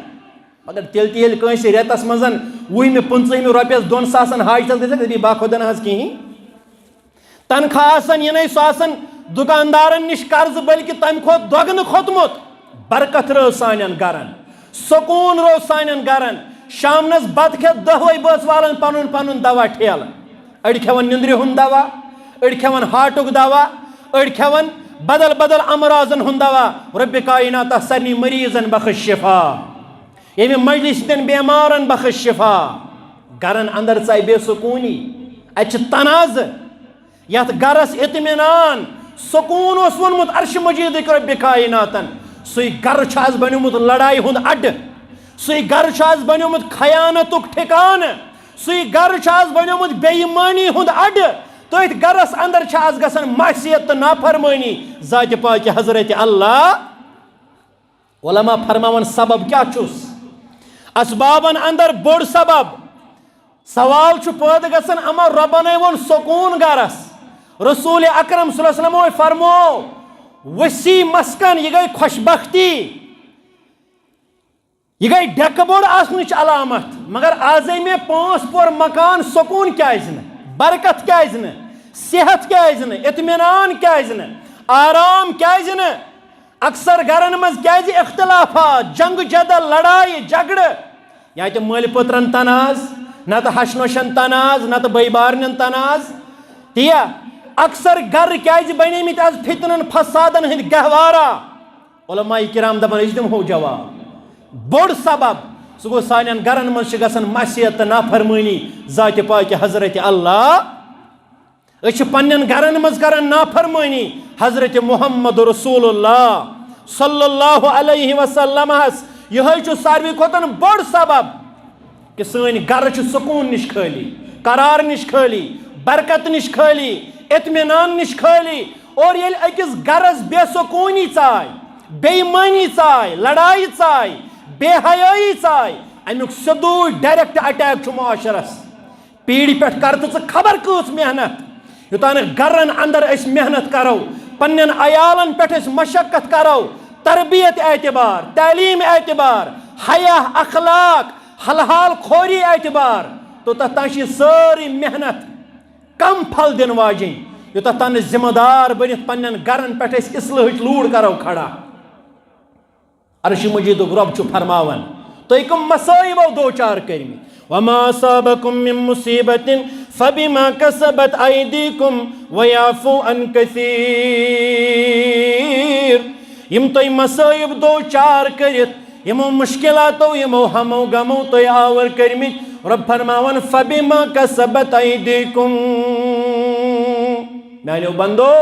مگر تیٚلہِ تہِ ییٚلہِ کٲنٛسہِ رٮ۪تس منٛز 20مہِ 25مہِ رۄپیس 2 ساسن حاجتس گژھِ دپہِ با خۄدا نہ حظ کِہیٖنۍ تنخواہ آسان یِنَے سُہ آسان دُکاندارن نِش قرض بٔلکہِ تمہِ کھۄتہٕ دۄگنہٕ کھوٚتمُت برکت رٲو سانٮ۪ن گرن سکوٗن روو سانٮ۪ن گرن شامنس بتہٕ کھٮ۪تھ 10وے بٲژ والان پنُن پنُن دوا ٹھیلہٕ أڑۍ کھٮ۪وان نِندرِ ہُنٛد دوا أڑۍ کھٮ۪وان ہاٹُک دوا أڑۍ کھٮ۪وان بدل بدل امراضن ہُنٛد دوا رۄبِ کایناتہ سارنٕے مریضن بخش شفا ییٚمہِ مجلس ہٕنٛدٮ۪ن بیمارن بخش شفا گرن اندر ژاے بے سکوٗنی اتہِ چھِ تنازٕ یتھ گرس اطمینان سکوٗن اوس ووٚنمُت عرشہِ مجیٖدٕکۍ رۄبِ کایناتن سُے گرٕ چھُ آز بنیومُت لڑایہِ ہُنٛد اڈٕ سُے گرٕ چھُ آز بنیومُت خیانتُک ٹھِکانہٕ سُے گرٕ چھُ آز بنیومُت بے ایمٲنی ہُنٛد اڈٕ تٔتھۍ گرس اندر چھِ آز گژھان معصیت تہٕ نافرمٲنی ذاتہِ پاکہِ حضرت اللہ علما فرماوان سبب کیٛاہ چھُس اسبابن اندر بوٚڑ سبب سوال چھُ پٲدٕ گژھان اما رۄبنٕے ووٚن سکوٗن گرس رسول اکرم صلی اللہ علیہ وسلمو فرمو وسیع مسکن یہِ گٔے خۄش بختی یہِ گٔے ڈٮ۪کہٕ بوٚڑ آسنٕچ علامت مگر آزے مےٚ 5 پور مکان سکوٗن کیٛازِ نہٕ برکت کیٛازِ نہٕ صحت کیٛازِ نہٕ اطمینان کیٛازِ نہٕ آرام کیٛازِ نہٕ اکثر گرن منٛز کیٛازِ اختلافات جنگ جدل لڑایہِ جگڑٕ یا تہِ مٲلۍ پٔترن تناز نتہٕ ہش نوشن تناز نتہٕ بٲے بارنٮ۪ن تناز تِیا اکثر گرٕ کیٛازِ بنیمٕتۍ آز فتنن فسادن ہٕنٛدۍ گہوارا علماء کرام دپان أسۍ دِمہو جواب بوٚڑ سبب سُہ گوٚو سانٮ۪ن گرن منٛز چھِ گژھان معصیت تہٕ نافرمٲنی ذاتہِ پاکہِ حضرت اللہ أسۍ چھِ پننٮ۪ن گرن منٛز کران نافرمٲنی حضرت محمد رسول اللہ صلی اللہ علیہ وسلمس یِہوٚے چھُ ساروی کھۄتہٕ بوٚڑ سبب کہ سٲنۍ گرٕ چھِ سکوٗن نِش خٲلی قرار نِش خٲلی برکت نِش خٲلی اطمینان نِش خٲلی اور ییٚلہِ أکِس گرس بے سکوٗنی ژاے بے ایمٲنی ژاے لڑایہِ ژاے بے حیٲیی ژاے امیُک سیوٚدُے ڈایریکٹ اٹیک چھُ معاشرس پیٖڑِ پٮ۪ٹھ کر تہٕ ژٕ خبر کۭژ محنت یوٚتانۍ گرن اندر أسۍ محنت کرو پنن عیالن پہ مشقت کرو تربیت اعتبار تعلیم اعتبار حیا اخلاق حلحال خوری اعتبار تو تتھ ساری محنت کم پھل دن واجن یوتھ تان ذمہ دار بنت پنن گرن پہ اصلاح لوڑ کرو کھڑا عرش مجید رب فرماون تھی کم مسائبو دوچار کرمی وما اصابكم من مصیبت فبما كسبت ایدیکم ویعفو عن کثیر یم تھی مسائب دوچار کرت یمو مشکلاتو یمو ہمو غمو تھی آور کرمت رب فرماون فبما كسبت ایدیکم میانو بندو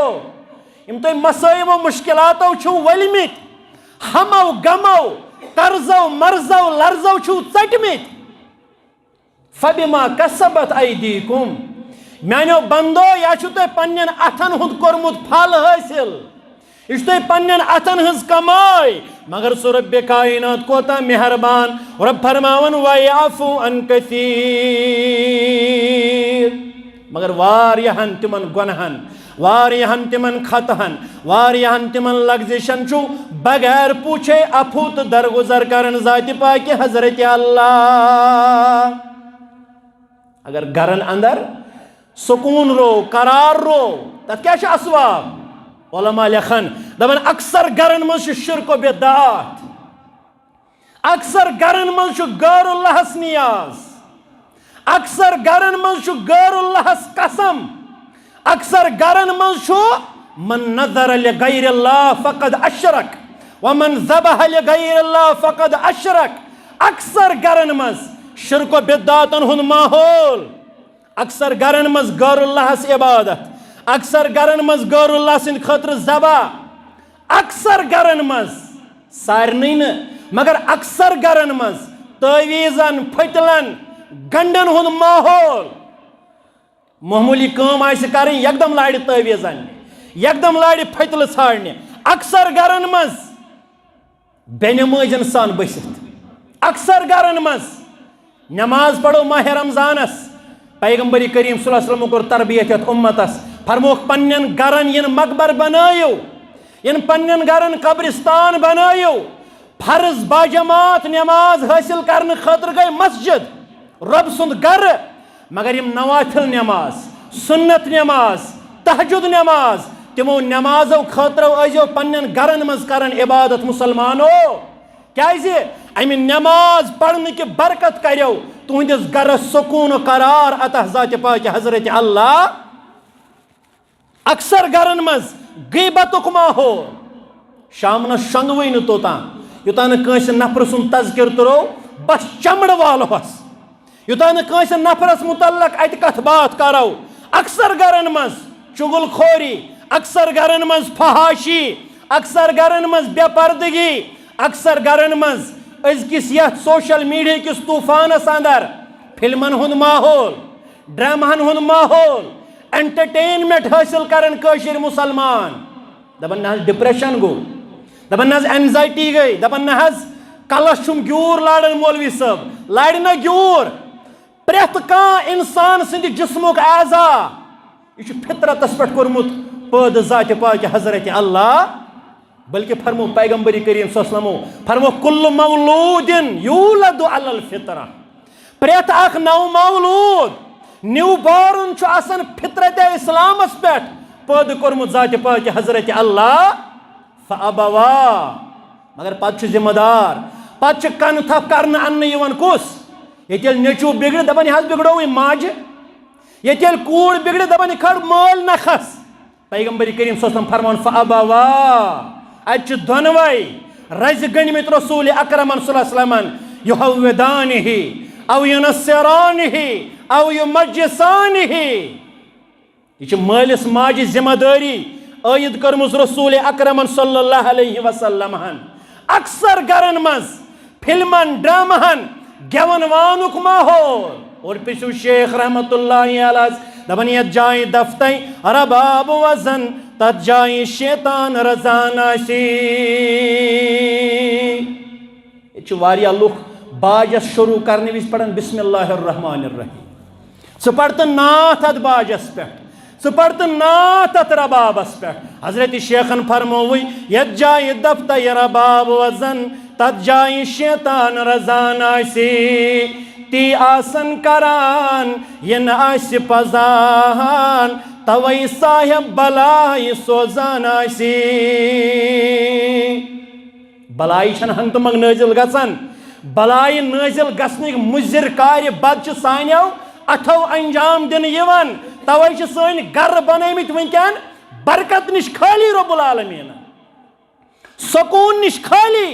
یم تھی مسائب و مشکلاتو چھو ولمت ہمو غمو قرضو مرزو لرزو چھو ژٹمت فبما کسبت ایدیکم میانو بندو یا چھو تھی پنن اتھن ہند کورمت پھل حاصل یہ تھی پنن اتھن ہز کمائی مگر سو رب کائنات کوتا مہربان رب فرماون ویعفو عن کثیر مگر واریہن تمن گنہن واریہن تمن خطہن واریہن تمن لغزشن چھو بغیر پوچھے افوت درگزر کرن ذات پاک حضرت اللہ اگر گرن اندر سکون رو قرار رو تب کیا چھ اسباب علماء لکھن دبن اکثر گرن من چھ شرک و بدعات اکثر گرن من چھ غیر اللہ نیاز اکثر گرن من چھ غیر اللہ قسم اکثر گرن من چھ من نظر لغیر اللہ فقد اشرک ومن ذبح لغیر اللہ فقد اشرک اکثر گرن من شرک و بدعاتن ہن ماحول اکثر گرن مز غیر اللہ سے عبادت اکثر گرن مز غیر اللہ سند خاطر ذبح اکثر گرن مز سارنی نہ مگر اکثر گرن مز تعویزن پھٹلن گنڈن ہن ماحول معمولی کام آئے کریں یکدم لاڑ تعویزن یکدم لاڑ پھٹل ژھانڈنے اکثر گرن مز بے نمازن سان بست اکثر گرن مز نماز پڑھو ماہ رمضانس پیغمبر کریم صلی اللہ علیہ وسلم کور تربیت یت امتس فرموک پنن گرن ین مقبر بنائیو ین پنن گرن قبرستان بنائیو فرض باجماعت نماز حاصل کرنے خاطر گئی مسجد رب سند گر مگر یم نوافل نماز سنت نماز تہجد نماز تمو نمازو خاطرو ازیو پنن گرن مز کرن عبادت مسلمانو کیازِ امہ نماز پڑھنے کی برکت کریو تہندس گرس سکون و قرار عطا ذات پاک حضرت اللہ اکثر گرن مز غیبتک ماحول شامنس شنگوئی نہ توتان یوتان کنس نفر سن تذکر ترو بس چمڑ والوس یوتان کنس نفرس متعلق ات کت بات کرو اکثر گرن مز چغل خوری اکثر گرن مز فحاشی اکثر گرن مز بے پردگی اکثر گرن مز ازکس یت سوشل میڈیا کس طوفانس اندر فلمن ہند ماحول ڈرامہن ہند ماحول انٹرٹینمنٹ حاصل کرن کشیر مسلمان دپن نہ ڈپریشن گو دپن نہ اینزائٹی گئی دپن نہ کلس چھم گیور لاڑن مولوی صاحب لاڑ نہ گیور پریت کان انسان سند جسمک اعضا یہ فطرتس پہ کورمت پید ذات پاک حضرت اللہ بلکہ فرمو پیغمبر کریم صلی اللہ علیہ وسلم فرمو کل مولود یولد علی الفطرہ پریت اخ نو مولود نیو بارن چھ آسان فطرت اسلامس پہ پید کورمت ذات پاک حضرت اللہ فابوا مگر پتہ ذمہ دار پتہ کن تھپ کرنے ان یوان کس یتیل نیچو بگڑ دپن یہ بگڑو ماجہ یتیل کوڑ بگڑ دپن کھڑ مال نخس پیغمبر کریم صلی اللہ علیہ وسلم فرمان فابوا اتھ دونوے رز گنمت رسول اکرم صلی اللہ علیہ وسلم یحودانہ او ینصرانہ او یمجسانہ یہ مالس ماجہ ذمہ داری عائد کرمز رسول اکرم صلی اللہ علیہ وسلم اکثر گرن مز فلمن ڈرامہن گیون وانک ماحول اور پچھو شیخ رحمت اللہ علیہ دپن یت جائیں دفتیں رباب وزن تت جائیں شیطان رضان آسی یہ واریا لوگ باجس شروع کرنے وز پڑھن بسم اللہ الرحمن الرحیم ثہ پڑھتن نات ات باجس پہ پڑھ تو نعت ات ربابس پہ. حضرت شیخن فرموئی یت جائے دفتہ یہ رباب وزن تت جائے شیطان رضان آسی تی آسن کران یہ ناسی پزان توئی صاحب بلائی سوزان آسی. بلائی چھن ہنگ تمگ نازل گژھان بلائی نازل گژھنک مضر کار بد چھ سانیو اتھو انجام دن یوان توئی چھ سن گر بنیمت ونکین برکت نش خالی رب العالمین سکون نش خالی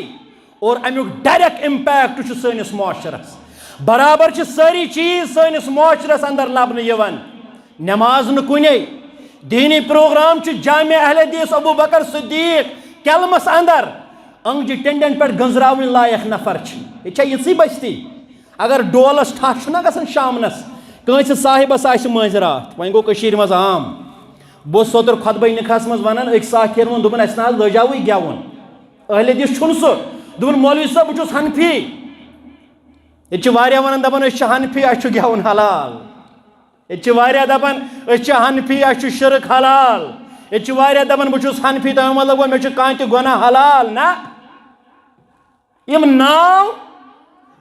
اور امیک ڈائریکٹ امپیکٹ چھ سنس معاشرس برابر چھ ساری چیز سنس معاشرس اندر لبن یوان. نماز نکنے دینی پروگرام چھ جامع اہل حدیث ابو بکر صدیق کلمس اندر انگجہ ٹنڈن پہ گنزراون لائق نفر یہ یژی بستی اگر ڈولس ٹھس نا گژھان شامنس کنس صاحبس آہ ماضرات وۄنۍ گوٚو کٔشیٖرِ منٛز عام بہٕ اوسُس اوترٕ خۄطبہٕ نِکاحس منٛز ونان أکۍ ساتھین ووٚن دوٚپُن اَسہِ نہ حظ لٲجاوٕے گٮ۪وُن اہل حدیث چھُنہٕ سُہ دوٚپُن مولوی صٲب بہٕ چھُس حنفی ییٚتہِ چھِ واریاہ ونان دپان أسۍ چھِ حنفی اَسہِ چھُ گٮ۪وُن حلال ییٚتہِ چھِ واریاہ دپان أسۍ چھِ حنفی اَسہِ چھُ شرک حلال ییٚتہِ چھِ واریاہ دپان بہٕ چھُس حنفی تمیُک مطلب گوٚو مےٚ چھُ کانٛہہ تہِ گۄناہ حلال نہ یم ناو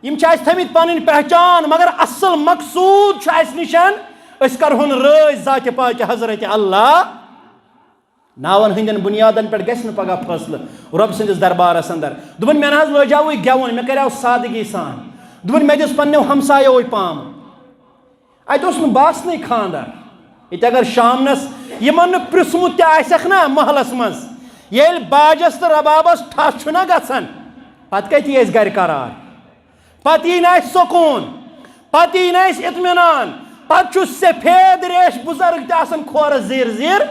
یم چھِ اَسہِ تھٲمٕتۍ پنٕنۍ پہچان مگر اصل مقصوٗد چھُ اَسہِ نِشن أسۍ کرہون رٲضۍ ذاتِ پاکہِ حضرت اللہ ناون ہٕنٛدٮ۪ن بُنیادن پٮ۪ٹھ گژھِ نہٕ پگاہ فٲصلہٕ رۄب سٕنٛدِس دربارس اندر. دوٚپُن مےٚ نہ حظ لٲجاوٕے گٮ۪وُن مےٚ کریاو سادگی سان. دوٚپُن مےٚ دِژ پننیو ہمسایو پام اتہِ اوس نہٕ باسنٕے خاندر ییٚتہِ اگر شامنس یِمن نہٕ پرژھمُت تہِ آسٮ۪کھ نا محلس منٛز ییٚلہِ باجس تہٕ ربابس ٹھس چھُنہ گژھان پتہٕ کتہِ یی اَسہِ گرِ قرار پتہٕ یی نہٕ اَسہِ سکوٗن پتہٕ یی نہٕ اَسہِ اطمینان پتہٕ چھُ سفید ریش بُزرگ تہِ آسان کھورس زیٖر زیٖر.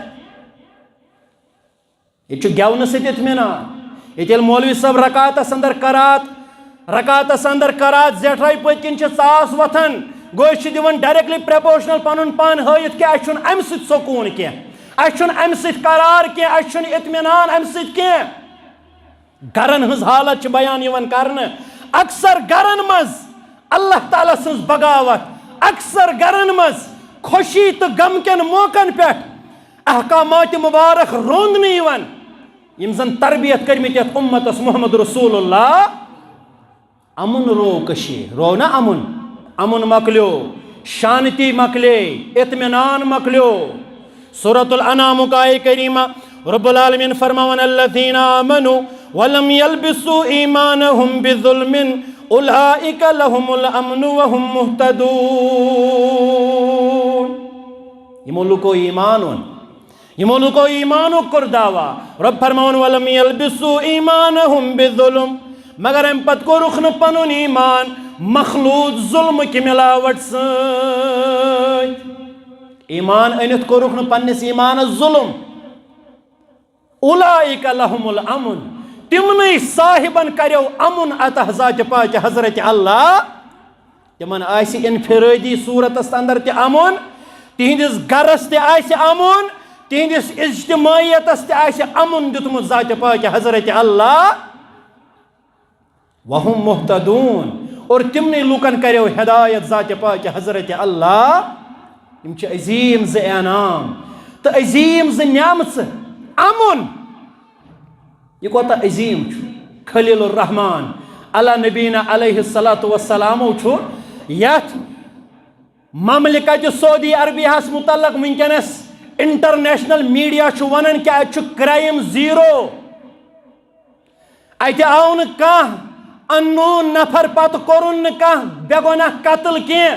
ییٚتہِ چھُ گٮ۪ونہٕ سۭتۍ اطمینان ییٚتہِ ییٚلہِ مولوی صٲب رکاتس اندر کرات زیٹھراے پٔتۍ کِنۍ چھِ ژاس وۄتھان گوٚو أسۍ چھِ دِوان ڈایریکٹلی پرپورشنل پنُن پان ہٲیِتھ کہِ اَسہِ چھُنہٕ امہِ سۭتۍ سکوٗن کینٛہہ اَسہِ چھُنہٕ امہِ سۭتۍ قرار کینٛہہ اَسہِ چھُنہٕ اطمینان امہِ سۭتۍ کینٛہہ. گرن ہٕنٛز حالت چھِ بیان یِوان کرنہٕ اکثر گرن منٛز اللہ تعالیٰ سٕنٛز بغاوت اکثر گرن منٛز خوشی تہٕ غم کٮ۪ن موقعن پٮ۪ٹھ احکامات مبارک روندنہٕ یِوان یِم زن تربیت کٔرمٕتۍ یتھ اُمتس محمد رسول اللہ. امن رو کٔشیٖر رو نا امن مکلیو شانتی مکلے اطمینان مکلیو. سورۃ الانعام آیہ کریمہ رب العالمین فرماون الذین آمنوا ولم يلبسوا ایمانهم بظلم اولئک لهم الامن وهم مهتدون. یمو لوکو ایمانو کور دعویٰ رب فرماون ولم يلبسوا ایمانهم بظلم مگر ام پت کورُکھ نہٕ پنُن ایمان مخلوط ظلم کہ ملاوٹ سۭتۍ ایمان أنِتھ کورُکھ نہٕ پننِس ایمانس ظلم. اولئک لهم الامن تمنٕے صاحبن کریو امن عطا ذاتِ پاکہِ حضرت اللہ تمن آسہِ انفرٲدی صورتس اندر تہِ امن تہنٛدِس گرس تہِ آسہِ امن تہنٛدِس اجتماعیتس تہِ آسہِ امن دیُتمُت ذاتِ پاکہِ حضرت اللہ. وہم مہتدون اور تمنٕے لوکن کریو ہدایت ذاتِ پاکہِ حضرت اللہ. یم چھِ عظیٖم زٕ انعام تہٕ عظیٖم زٕ نعمژٕ. امن یہ کوتاہ عظیٖم چھُ خلیل الرحمان علی نبینا علیہ الصلاۃ والسلامو چھُ یتھ مملکت سعودی عربیہس متعلق ونکیٚنس انٹرنیشنل میڈیا چھُ ونان کہ اتہِ چھُ کرائم زیٖرو اتہِ آو نہٕ کانٛہہ اننون نفر پتہٕ کوٚرُن نہٕ کانٛہہ بے گۄناہ قتل کینٛہہ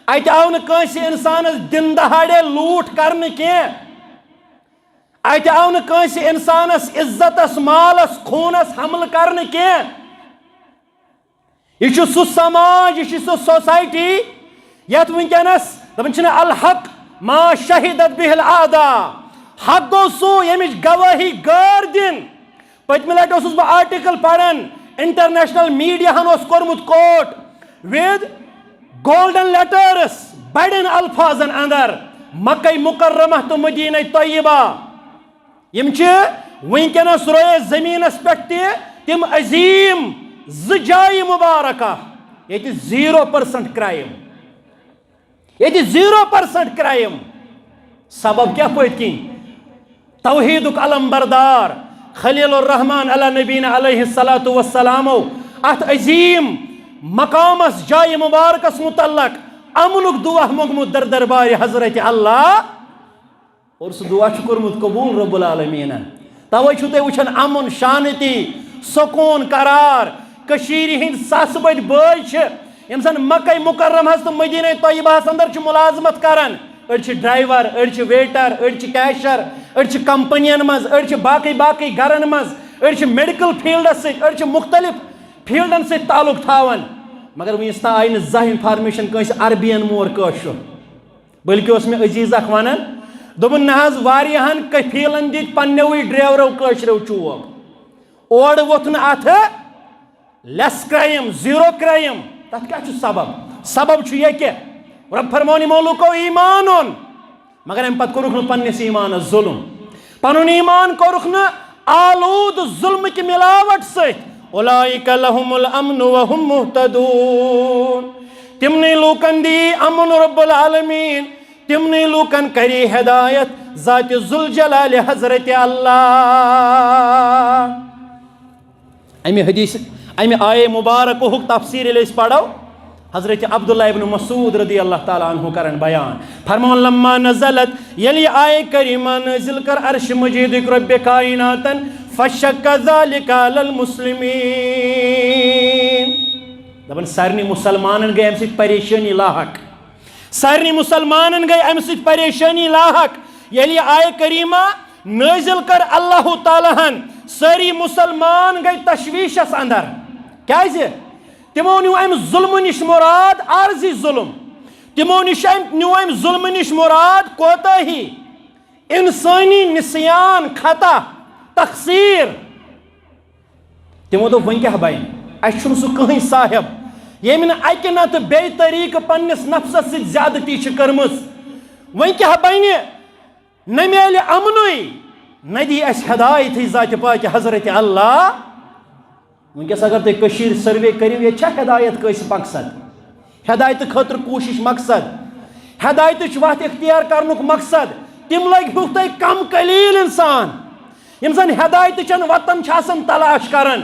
اتہِ آو نہٕ کٲنٛسہِ انسانس دِن دہاڑے لوٗٹ کرنہٕ کینٛہہ اتہِ آو نہٕ کٲنٛسہِ انسانس عزتس مالس خوٗنس حملہٕ کرنہٕ کینٛہہ. یہ چھُ سُہ سماج یہ چھِ سۄ سوسایٹی یتھ ونکیٚنس دپان چھِنہ الحق ما شہدت بِہ الاعداء حق گوٚو سُہ ییٚمِچ گوٲہی غٲر دِنۍ. پٔتمہِ لٹہِ اوسُس بہٕ آرٹِکل پران انٹرنیشنل میڈیاہن اوس کوٚرمُت کوٹ ود گولڈن لیٹرس بڑٮ۪ن الفاظن اندر مکہ مکرمہ تہٕ مدینہ طیبہ یم چھِ ونکیٚنس رویے زمینس پٮ۪ٹھ تہِ تِم عظیٖم زٕ جایہِ مبارکہ ییٚتہِ 0% کرائم ییٚتہِ 0% کرائم. سبب کیا پت کن توحیدک علم بردار خلیل الرحمن علی نبینا علیہ الصلاۃ والسلام ات عظیم مقامس جائے مبارکس متعلق امنک دعا موگمت در دربار حضرت اللہ اور سہ دعا کورمت قبول رب العالمین توے چھو تُہۍ وچھان امن شانتی سکون قرار کشیر ہند ساس بد بٲے یم زن مکہ مکرمہ تو مدینہ طیبہ اندر ملازمت کران اڑ ڈرائیور اڑ ویٹر اڑ کیشر اڑ کمپنین مز اڑ باقی باقی گرن مز اڑ میڈیکل فیلڈس ست اڑ مختلف فیلڈن ست تعلق تھاون مگر ونس تا آئی زانٛہہ انفارمیشن کٲنٛسہِ عربین مور کٲشُر بلکہ اس میں عزیز اکھ ونان دوٚپُن نہ حظ واریاہن کفیلن دِتۍ پننیوٕے ڈرایورو کٲشرو چوب اور ووٚتھ نہٕ اتھٕ لیس کرائم زیرو کرائم تتھ کیا چھُ سبب چھُ یہ کہ رب فرمون یمو لوکو ایمان اون مگر ام پتہٕ کوٚرُکھ نہٕ پننس ایمانس ظلم پنن ایمان کوٚرُکھ نہٕ آلود ظلم کہ ملاوٹ سۭتۍ اولئک لهم الامن وهم مهتدون تمنے لوکن دی امن رب العالمین تمنے لوکن کری ہدایت ذات ذوالجلال حضرت اللہ امی آئے مبارک ہک تفسیر اس پڑھو حضرت عبداللہ ابن مسعود رضی اللہ تعالیٰ عنہ کرن بیان فرمان لما نزلت یلی آئے کریمہ نازل کر عرش مجید رب کائناتن فشک ذالک علی المسلمین دبن سارنی مسلمانن گئے ام سیت پریشانی لاحق سارنی مسلمانن گئے ام سیت پریشانی لاحق یلی آئے کریمہ نازل کر اللہ تعالیٰ ہن ساری مسلمان گئی تشویشس اندر کیازِ تمو نیو ام ظلم نش مراد عارضی ظلم تمو نیو ام ظلم نش مراد کوتاہی انسانی نسیان خطا تقصیر تمو دوٚپ وۄنۍ کیٛاہ بنہِ اَسہِ چھُنہٕ سُہ کٕہٕنۍ صاحب ییٚمۍ نہٕ اَکہِ نتہٕ بیٚیہِ طریٖقہٕ پننِس نفسس سۭتۍ زیادتی چھِ کٔرمٕژ وۄنۍ کیٛاہ بنہِ نہ میلہِ امنُے نہ دی اَسہِ ہدایتھٕے ذاتہِ پاکہِ حضرت اللہ ونکس اگر تُہۍ کٔشیٖر سٔروے کٔرِو ییٚتہِ چھا ہدایت کٲنٛسہِ مقصد ہدایتہٕ خٲطرٕ کوٗشش مقصد ہدایتٕچ وتھ اختیار کرنُک مقصد تِم لگہوکھ تۄہہِ کم قلیٖل انسان یم زن ہدایتٕچن وتن چھِ آسان تلاش کران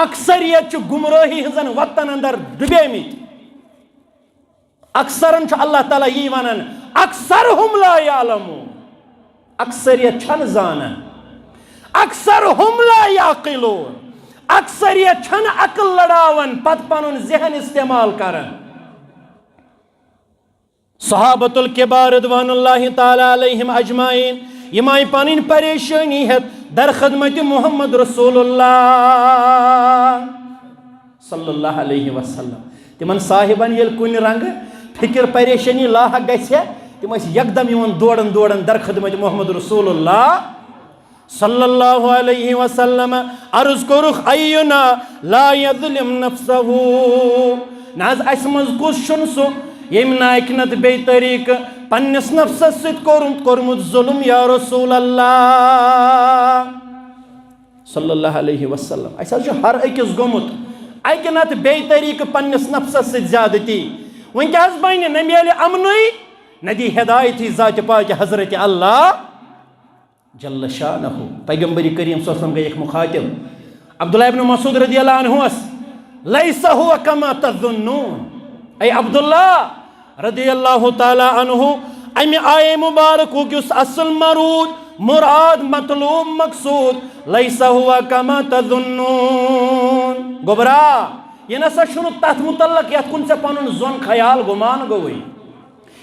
اکثریت چھِ گمرٲہی ہٕنٛزن وتن اندر ڈُبیمٕتۍ اکثرن چھُ اللہ تعالیٰ یی ونان اکثرہم لا یعلمون اکثریت چھنہٕ زانان اکثرہم لا یعقلون اکثریت چھنہٕ عقل لڑاون پتہٕ پنُن ذہن استعمال کران صحابۃ الکبار رضوان اللہ تعالیٰ علیہم اجمعین یم آئی پنٕنۍ پریشانی ہیتھ در خدمت محمد رسول اللہ صلی اللہ علیہ وسلم تمن صاحبن یل کن رنگ فکر پریشانی لاحق گژھِ تم ٲسۍ یکدم یِوان دوڑن دوڑن در خدمت محمد رسول اللہ صلی اللہ علیہ وسلم عرض کوٚرُکھ اینا لا یظلم نفسہ نہ حظ اسہِ منٛز کُس چھُنہٕ سُہ ییٚمۍ نہٕ اکہِ نتہٕ بیٚیہِ طریٖقہٕ پننس نفسس سۭتۍ کوٚرمُت ظلم یا رسول اللہ صلی اللہ علیہ وسلم اسہِ حظ چھُ ہر أکِس گوٚمُت اکہِ نتہٕ بیٚیہِ طریٖقہٕ پننس نفسس سۭتۍ زیادتی وۄنۍ کیٛاہ حظ بنہِ نہ میلہِ امنُے نہ دی ہدایتھی ذاتہِ پاکہِ حضرت اللہ جل شانہ پیغمبر کریم صلی اللہ علیہ وسلم گئی ایک مخاطب عبداللہ ابن مسعود رضی اللہ عنہ لیس ہوا کما تظنون اے عبداللہ رضی اللہ تعالی عنہ امی آئے مبارک ہو کہ اس اصل مراد مطلوب مقصود لیس ہوا کما تظنون گبرا یہ نسا شنو تحت متعلق یاد کن سے پانون زون خیال گمان گوئی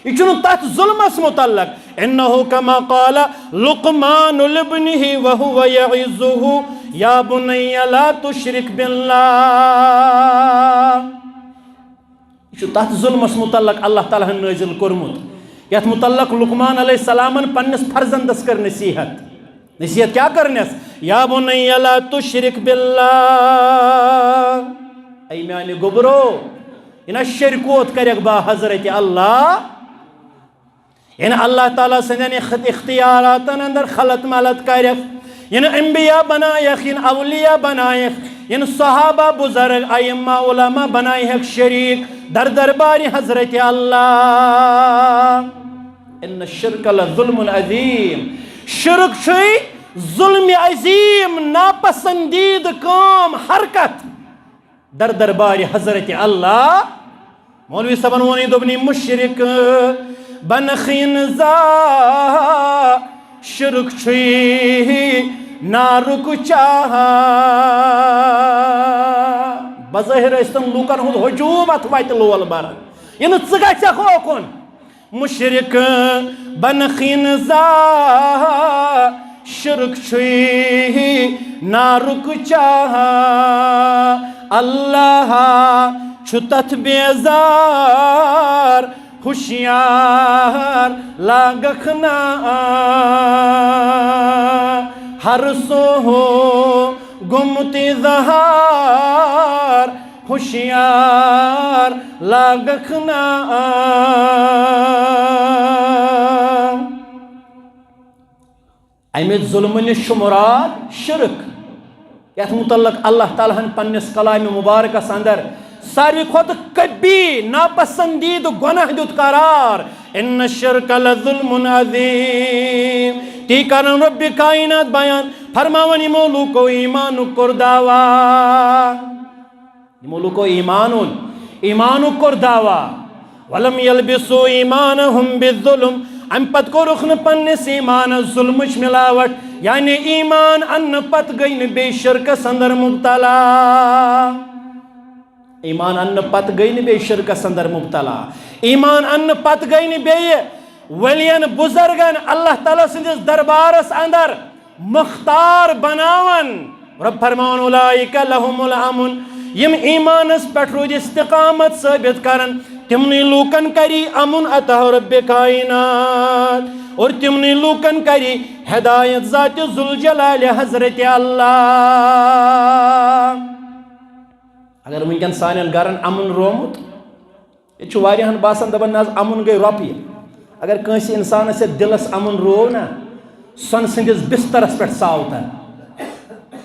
یہ چھنو تحت ظلمس متعلق انہو کما قال لقمان لابنہ وہو یعزہو یا بنی لا تشرک باللہ یہ چھو تحت ظلمس متعلق اللہ تعالیٰ نازل کرمت یت متعلق لقمان علیہ السلام پنس فرزندس کر نصیحت کیا کرنس یا بنی لا تشرک باللہ ای میانی گبرو انہا شرکوت کرک با حضرت اللہ یعنی اللہ تعالیٰ سنجھنے اختیاراتن اندر خلط ملت کرک یعنی انبیاء بنائیخ یعنی اولیاء بنائیخ یعنی صحابہ بزرگ ائمہ علماء بنائیخ شریک در درباری حضرت اللہ ان الشرک لظلم عظیم شرک چھوئی ظلم عظیم ناپسندید کام حرکت در دربار حضرت اللہ مولوی صاحبن وونی دوبنی مشرک بنخین زا شرک چھوئی نارک چاہا بظاہر استم لوکن ہند ہجوم ات وت لول بران یہ ژگا چکھ اوکن مشرک بنخین زا شرک چھوئی نارک چاہا اللہ چھتت بیزار ہوشیار لاگکھنا ہر سو ہو گمتی زہار ہوشیار لاگکھنا امت ظلم نش مراد شرک یت متعلق اللہ تعالیٰ ہن پنس کلام مبارکس اندر ساروی کھت کبھی ناپسندید گناہ دیت قرار ان الشرک لظلم عظیم تی کرن رب کائنات بیان فرماون یمو لوکو ایمان کر دعوا یمو لوکو ایمان کر دعوا ولم یلبسوا ایمانہم بالظلم ام پت کورخن پنس ایمان ظلمچ ملاوٹ یعنی ایمان ان پت گئی بے شرکس اندر مبتلا ایمان ان پت گئی بے شرکس اندر مبتلا ایمان ان پت گئی بے ولین بزرگن اللہ تعالیٰ سندس دربارس اندر مختار بناون رب فرمان اولئک لهم الامن یم ایمانس پٹھ روز استقامت ثابت کرن تمنی لوکن کری امن عطا رب کائنات اور تمنی لوکن کری ہدایت ذات ذوالجلال حضرت اللہ اگر ونکن سانن گرن امن رومت یہ واریاہن باسان دپان ناز امن گئی رۄپیہِ اگر کٲنٛسہِ انسانس دلس امن رو نا سن سندس بسترس پہ ساوتن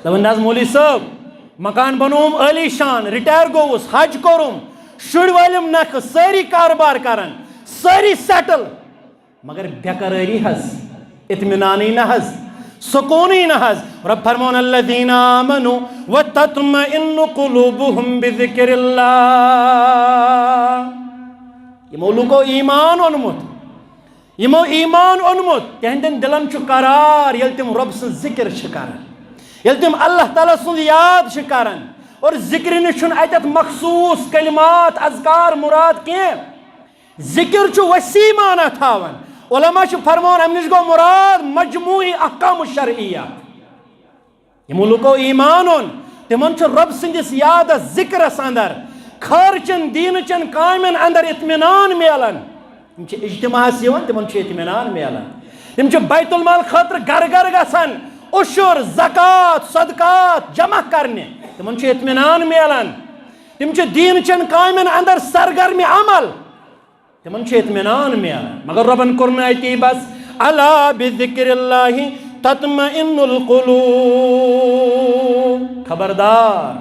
دپان ناز مولوی صٲب مکان بنوم عالی شان رٹائر گوس حج کوٚرُم شُرۍ وٲلِم نکھٕ سٲری کاربار کران سٲری سیٹل مگر بیقراری حظ اطمینانی نہ حظ سکونی نہ حظ رب فرمان الذین آمنوا وتطمئن قلوبهم بذکر اللہ یمو لوکو ایمان اونمت یمو ایمان اونمت تہندین دلن چھ قرار یل تم رب سن ذکر چھ کران یل تم اللہ تعالیٰ سن یاد چھ کران اور ذکر نشن ایتت مخصوص کلمات اذکار مراد کی ذکر چھ وسیع معنی تھاون علماء چھ فرمان امنش گو مراد مجموعی احکام الشرعیہ یمو لوکو ایمان اون تمن چھ رب سندس یاد ذکرس اندر خارچن دینچن کامن اندر اطمینان میلن تم چھ اجتماعس یوان تمن چھ اطمینان میلن تم چھ بیت المال خاطر گھر گھر گژھان عشر زکات صدقات جمع کرنے تمن چھ اطمینان میلان تم چھ دین چن کامن اندر سرگرمی عمل تمن چھ اطمینان میلان مگر ربن کرنائی بس الا بذکر اللہ تطمئن القلوب خبردار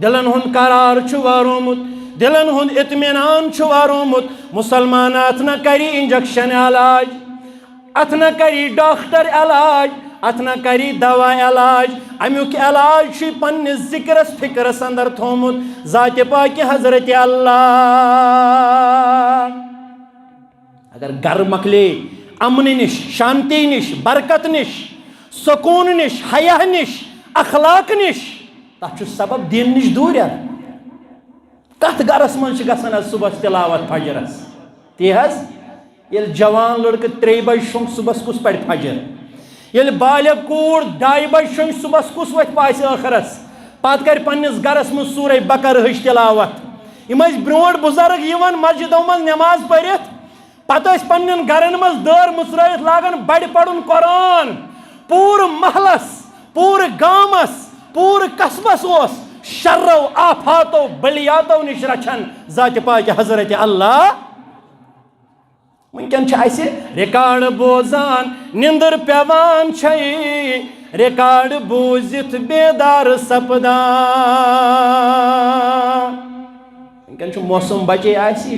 دلن ہن قرار چھ وارومت دلن ہن اطمینان چھ وارومت مسلمان اتنا کری انجیکشن علاج اتنا کری ڈاکٹر علاج اتنا کری دوا علاج امیک علاج چھ پنس ذکرس فکرس اندر تھومت ذات پاک حضرت اللہ اگر گھر مکلے امن نش شانتی نش برکت نش سکون نش حیا نش اخلاق نش تک سبب دین نش دور کت گرس من گھان صبح تلاوت فجرس تی حض یل جوان لڑکہ 3 بج شنگ صبح کس پڑ فجر یل بالغ کوڑ 2 بج شنگ صبح کس وت پاس ٲخرس پتہ کر پنس گرس من سورہ بقرہ ہچ تلاوت یم برونٹ بزرگ یوان مسجدوں من نماز پڑھت پتہ پنن گرن مز دار مسرائت لاگان بڑ پڑھن قرآن پور محلس پور گامس پور قصبس اس شرو آفاتو بلیاتو نش رچھن ذات پاک حضرت اللہ ونکن چھ ریکارڈ بوزان نندر پیوان چھئی ریکارڈ بوزت بیدار سپدان ونکن چھ موسم بچے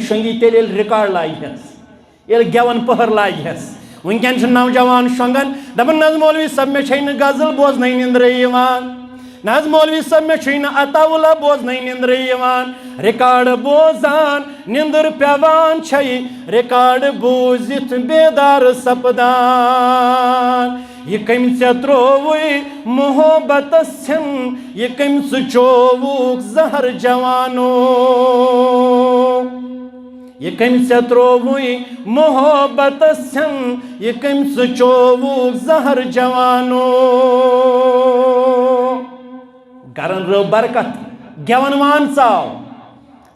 شنگی تیل ریکارڈ لائی یہ گیون پہر لاگہ ونکین نوجوان شونگان دپان نہ مولوی صاحب مے چھے غزل بوزن نندرے یوان نہ مولوی صاحب مے چھے عطاولہ بوزن نندرے یوان ریکارڈ بوزان نندر پیوان چھے ریکارڈ بوزت بیدار سپدان یہ کم ژے ترووی محبت سن یہ کم ژٕ چووُکھ زہر جوانو یہ کم ژے ترووی محبت سن یہ کم ژٕ چووُکھ زہر جوانو گرن رو برکت گیون وان ژاو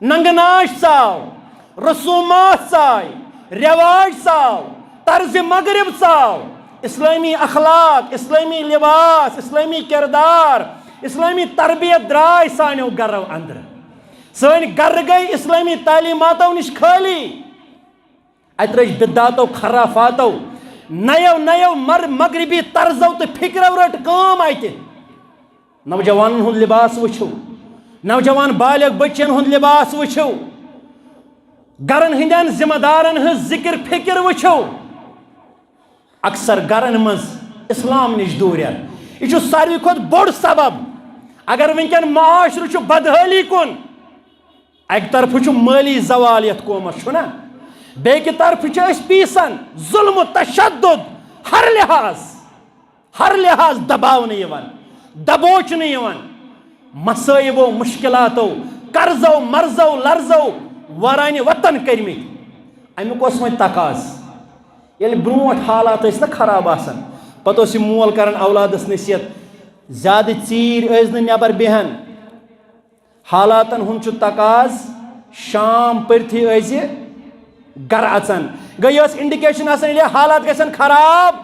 ننگ ناش ژاو رسومات ژاے رواج ژاو طرز مغرب ژاو اسلامی اخلاق اسلامی لباس اسلامی کردار اسلامی تربیت درائے سانیو گرو اندر سن گر گئی اسلامی تعلیماتو نش خالی ات رچ بدعاتو خرافاتو نیو مغربی طرزو تو فکرو رٹ کام ات نوجوانن ہند لباس وچھو نوجوان بالغ بچن ہند لباس وچھو گرن ہندین ذمہ دارن ہز ذکر فکر وچھو اکثر گرن مز اسلام نش دوریت یہ ساروی کھت بوڑ سبب اگر ونکن معاشرہ بدحالی کن ایک طرف مالی زوال یت قومس چھنا بیک طرف پیسن ظلم و تشدد ہر لحاظ دباؤ دبوچ مسائبو مشکلاتو قرضو مرضو لرزو ورانہ وطن کرمت امیک اس وی تقاض یل بروٹ حالات نا خراب آسان پتہ اس مول کران اولادس نصیحت زیادہ ژیر ٲسۍ نہٕ نٮ۪بر بیہن حالاتن ہُنٛد چھُ تقاض شام پٔرتھی ٲسۍ گر اژان گٔے ٲس انڈیکیشن آسان ییٚلہِ حالات گژھن خراب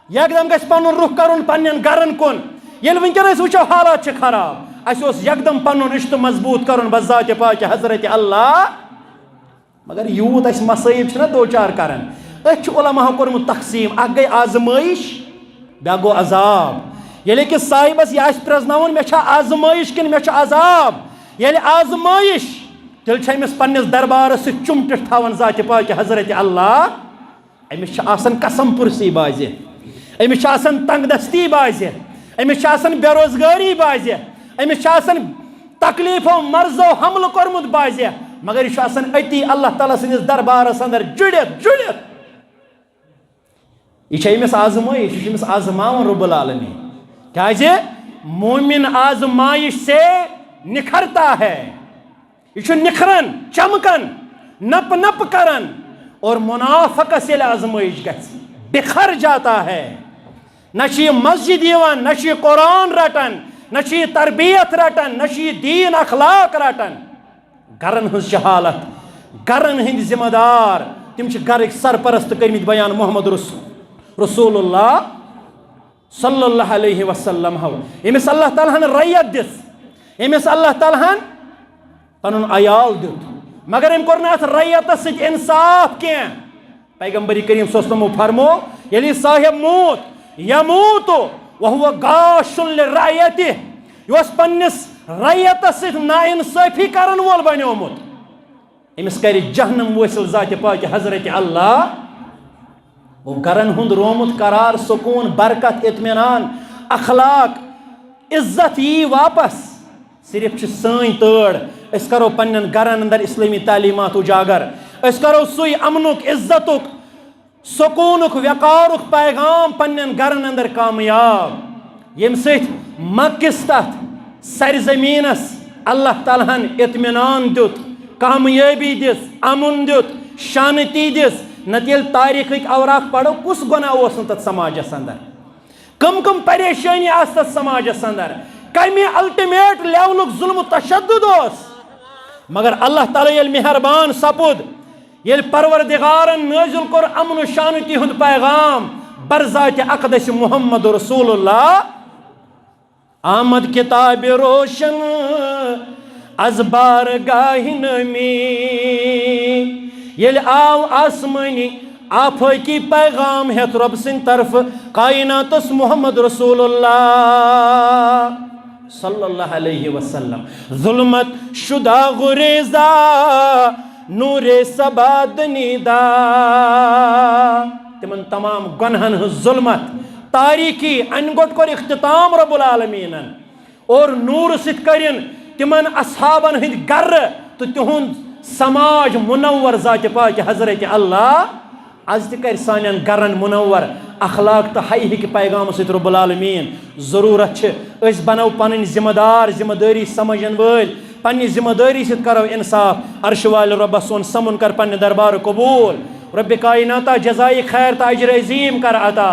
یکدم گژھِ پنُن رُخ کرُن پننٮ۪ن گرن کُن ییٚلہِ وٕنکٮ۪ن أسۍ وٕچھو حالات چھِ خراب اَسہِ اوس یکدم پنُن رشتہٕ مضبوٗط کرُن بذاتِ پاکہِ حضرت اللہ مگر یوٗت اَسہِ مصٲیب چھِنہ دو چار کران أسۍ چھِ علماہو کوٚرمُت تقسیٖم اکھ گٔے آزمٲیش بیٛاکھ گوٚو عذاب ییٚلہِ أکِس صاحبس یہِ آسہِ پرٛزناوُن مےٚ چھا آزمٲیش کِنہٕ مےٚ چھُ عذاب ییٚلہِ آزمٲیش تیٚلہِ چھِ أمِس پننِس دربارس سۭتۍ چُمٹِتھ تھاوان ذاتِ پاکہِ حضرت اللہ أمِس چھِ آسان قسم پُرسی بازِ أمِس چھِ آسان تنگ دستی بازِ أمِس چھِ آسان بے روزگٲری بازِ أمِس چھِ آسان تکلیفو مرضو حملہٕ کوٚرمُت بازِ مگر یہِ چھُ آسان أتی اللہ تعالیٰ سٕنٛدِس دربارس اندر جُڑِتھ یہ چھِ أمِس آزمٲیش یہِ چھُ أمِس آزماوان رب العالمین کیازِ مومن آزمائش سے نکھرتا ہے یہ چھُ نکھران چمکان نپ نپ کران اور منافقس ییٚلہِ آزمائش گژھِ بکھر جاتا ہے نہ چھِ یہِ مسجد یِوان نہ چھِ یہِ قرآن رٹان نہ چھِ یہِ تربیت رٹان نہ چھِ یہِ دیٖن اخلاق رٹان گرن ہٕنٛز چھِ حالت گرن ہٕنٛدۍ ذمہ دار تِم چھِ گرٕکۍ سرپرست کٔرمٕتۍ بیان محمد رسول اللہ صلی اللہ علیہ وسلم ہو ییٚمِس اللہ تعالیٰ ہن ریت دِژ ییٚمِس اللہ تعالیٰ ہن پنُن عیال دیُت مگر أمۍ کوٚر نہٕ اتھ ریتس سۭتۍ انصاف کینٛہہ پیغمبر کریم صلی اللہ علیہ وسلم فرمو ییٚلہِ یہِ صاحب موت یموت وهو غاش لرعیتہ یہِ اوس پننِس ریتس سۭتۍ نا انصٲفی کرن وول بنیومُت أمِس کرِ جہنم وٲصِل ذاتِ پاکہِ حضرت اللہ وہ گرن ہند رومت قرار سکون برکت اطمینان اخلاق عزت یی واپس صرف سٲنۍ تٲڑ أسۍ کرو پننٮ۪ن گرن اندر اسلامی تعلیمات اجاگر أسۍ کرو سُے امنُک عزتُک سکوٗنُک وقارُک پیغام پننٮ۪ن گرن اندر کامیاب ییٚمہِ سۭتۍ مکِس تتھ سرزمیٖنس اللہ تعالیٰ ہن اطمینان دیُت کامیٲبی دِژ امُن دیُت شانتی دِژ نتہٕ ییٚلہِ تاریٖخٕکۍ اوراق پرو کُس گۄناہ اوس نہٕ تتھ سماجس اندر کم پریشٲنی آسہٕ تتھ سماجس اندر کمہِ الٹِمیٹ لیولُک ظلم و تشدد اوس مگر اللہ تعالیٰ ییٚلہِ مہربان سپُد ییٚلہِ پروردگارن نٲزِل کوٚر امن و شانتی ہُنٛد پیغام برذاتِ اقدس محمد رسول اللہ آمد کتاب روشن از بارگاہ نمی ییٚلہِ آو آسمٲنی آفٲقی پیغام ہیٚتھ رۄب سٕنٛدِ طرفہٕ کائناتس محمد رسول اللہ صلی اللہ علیہ وسلم ظلمت شدہ غریزہ نور سباد نیدا تمن تمام گنہن ہز ظلمت تاریکی انگوٹ کر اختتام رب العالمین اور نور ست کرن تمن اصحابن ہند گر تو تہند سماج منور ذات پاک حضرت اللہ آج تہ کر سانن گرن منور اخلاق تو حی ہک پیغام ست رب العالمین ضرورت چھ اس بنو پن ذمہ دار ذمہ داری سمجھن ول پنہ ذمہ داری ست کرو انصاف عرش وال رب سون سمن کر پنہ دربار قبول رب کائنات جزائے خیر تا اجر عظیم کر عطا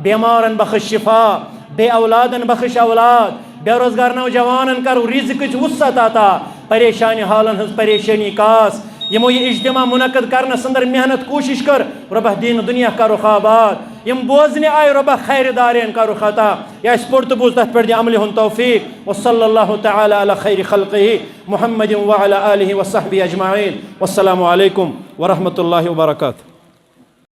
بیمارن بخش شفا بے اولادن بخش اولاد بے روزگار نوجوانن کر رزق وسعت عطا پریشانی حالن ہز پریشانی کاس یمو یہ اجتماع منعقد کرنا سندر محنت کوشش کر رب دین دنیا کرو آباد یم بوزنے آئے رب خیر دارین کرو خطا یا اس پورت بوز تحت پر دی عمل ہن توفیق وصلی اللہ تعالی علی خیر خلقہ محمد وعلی آلہ وصحبہ اجمعین والسلام علیکم ورحمۃ اللہ وبرکاتہ.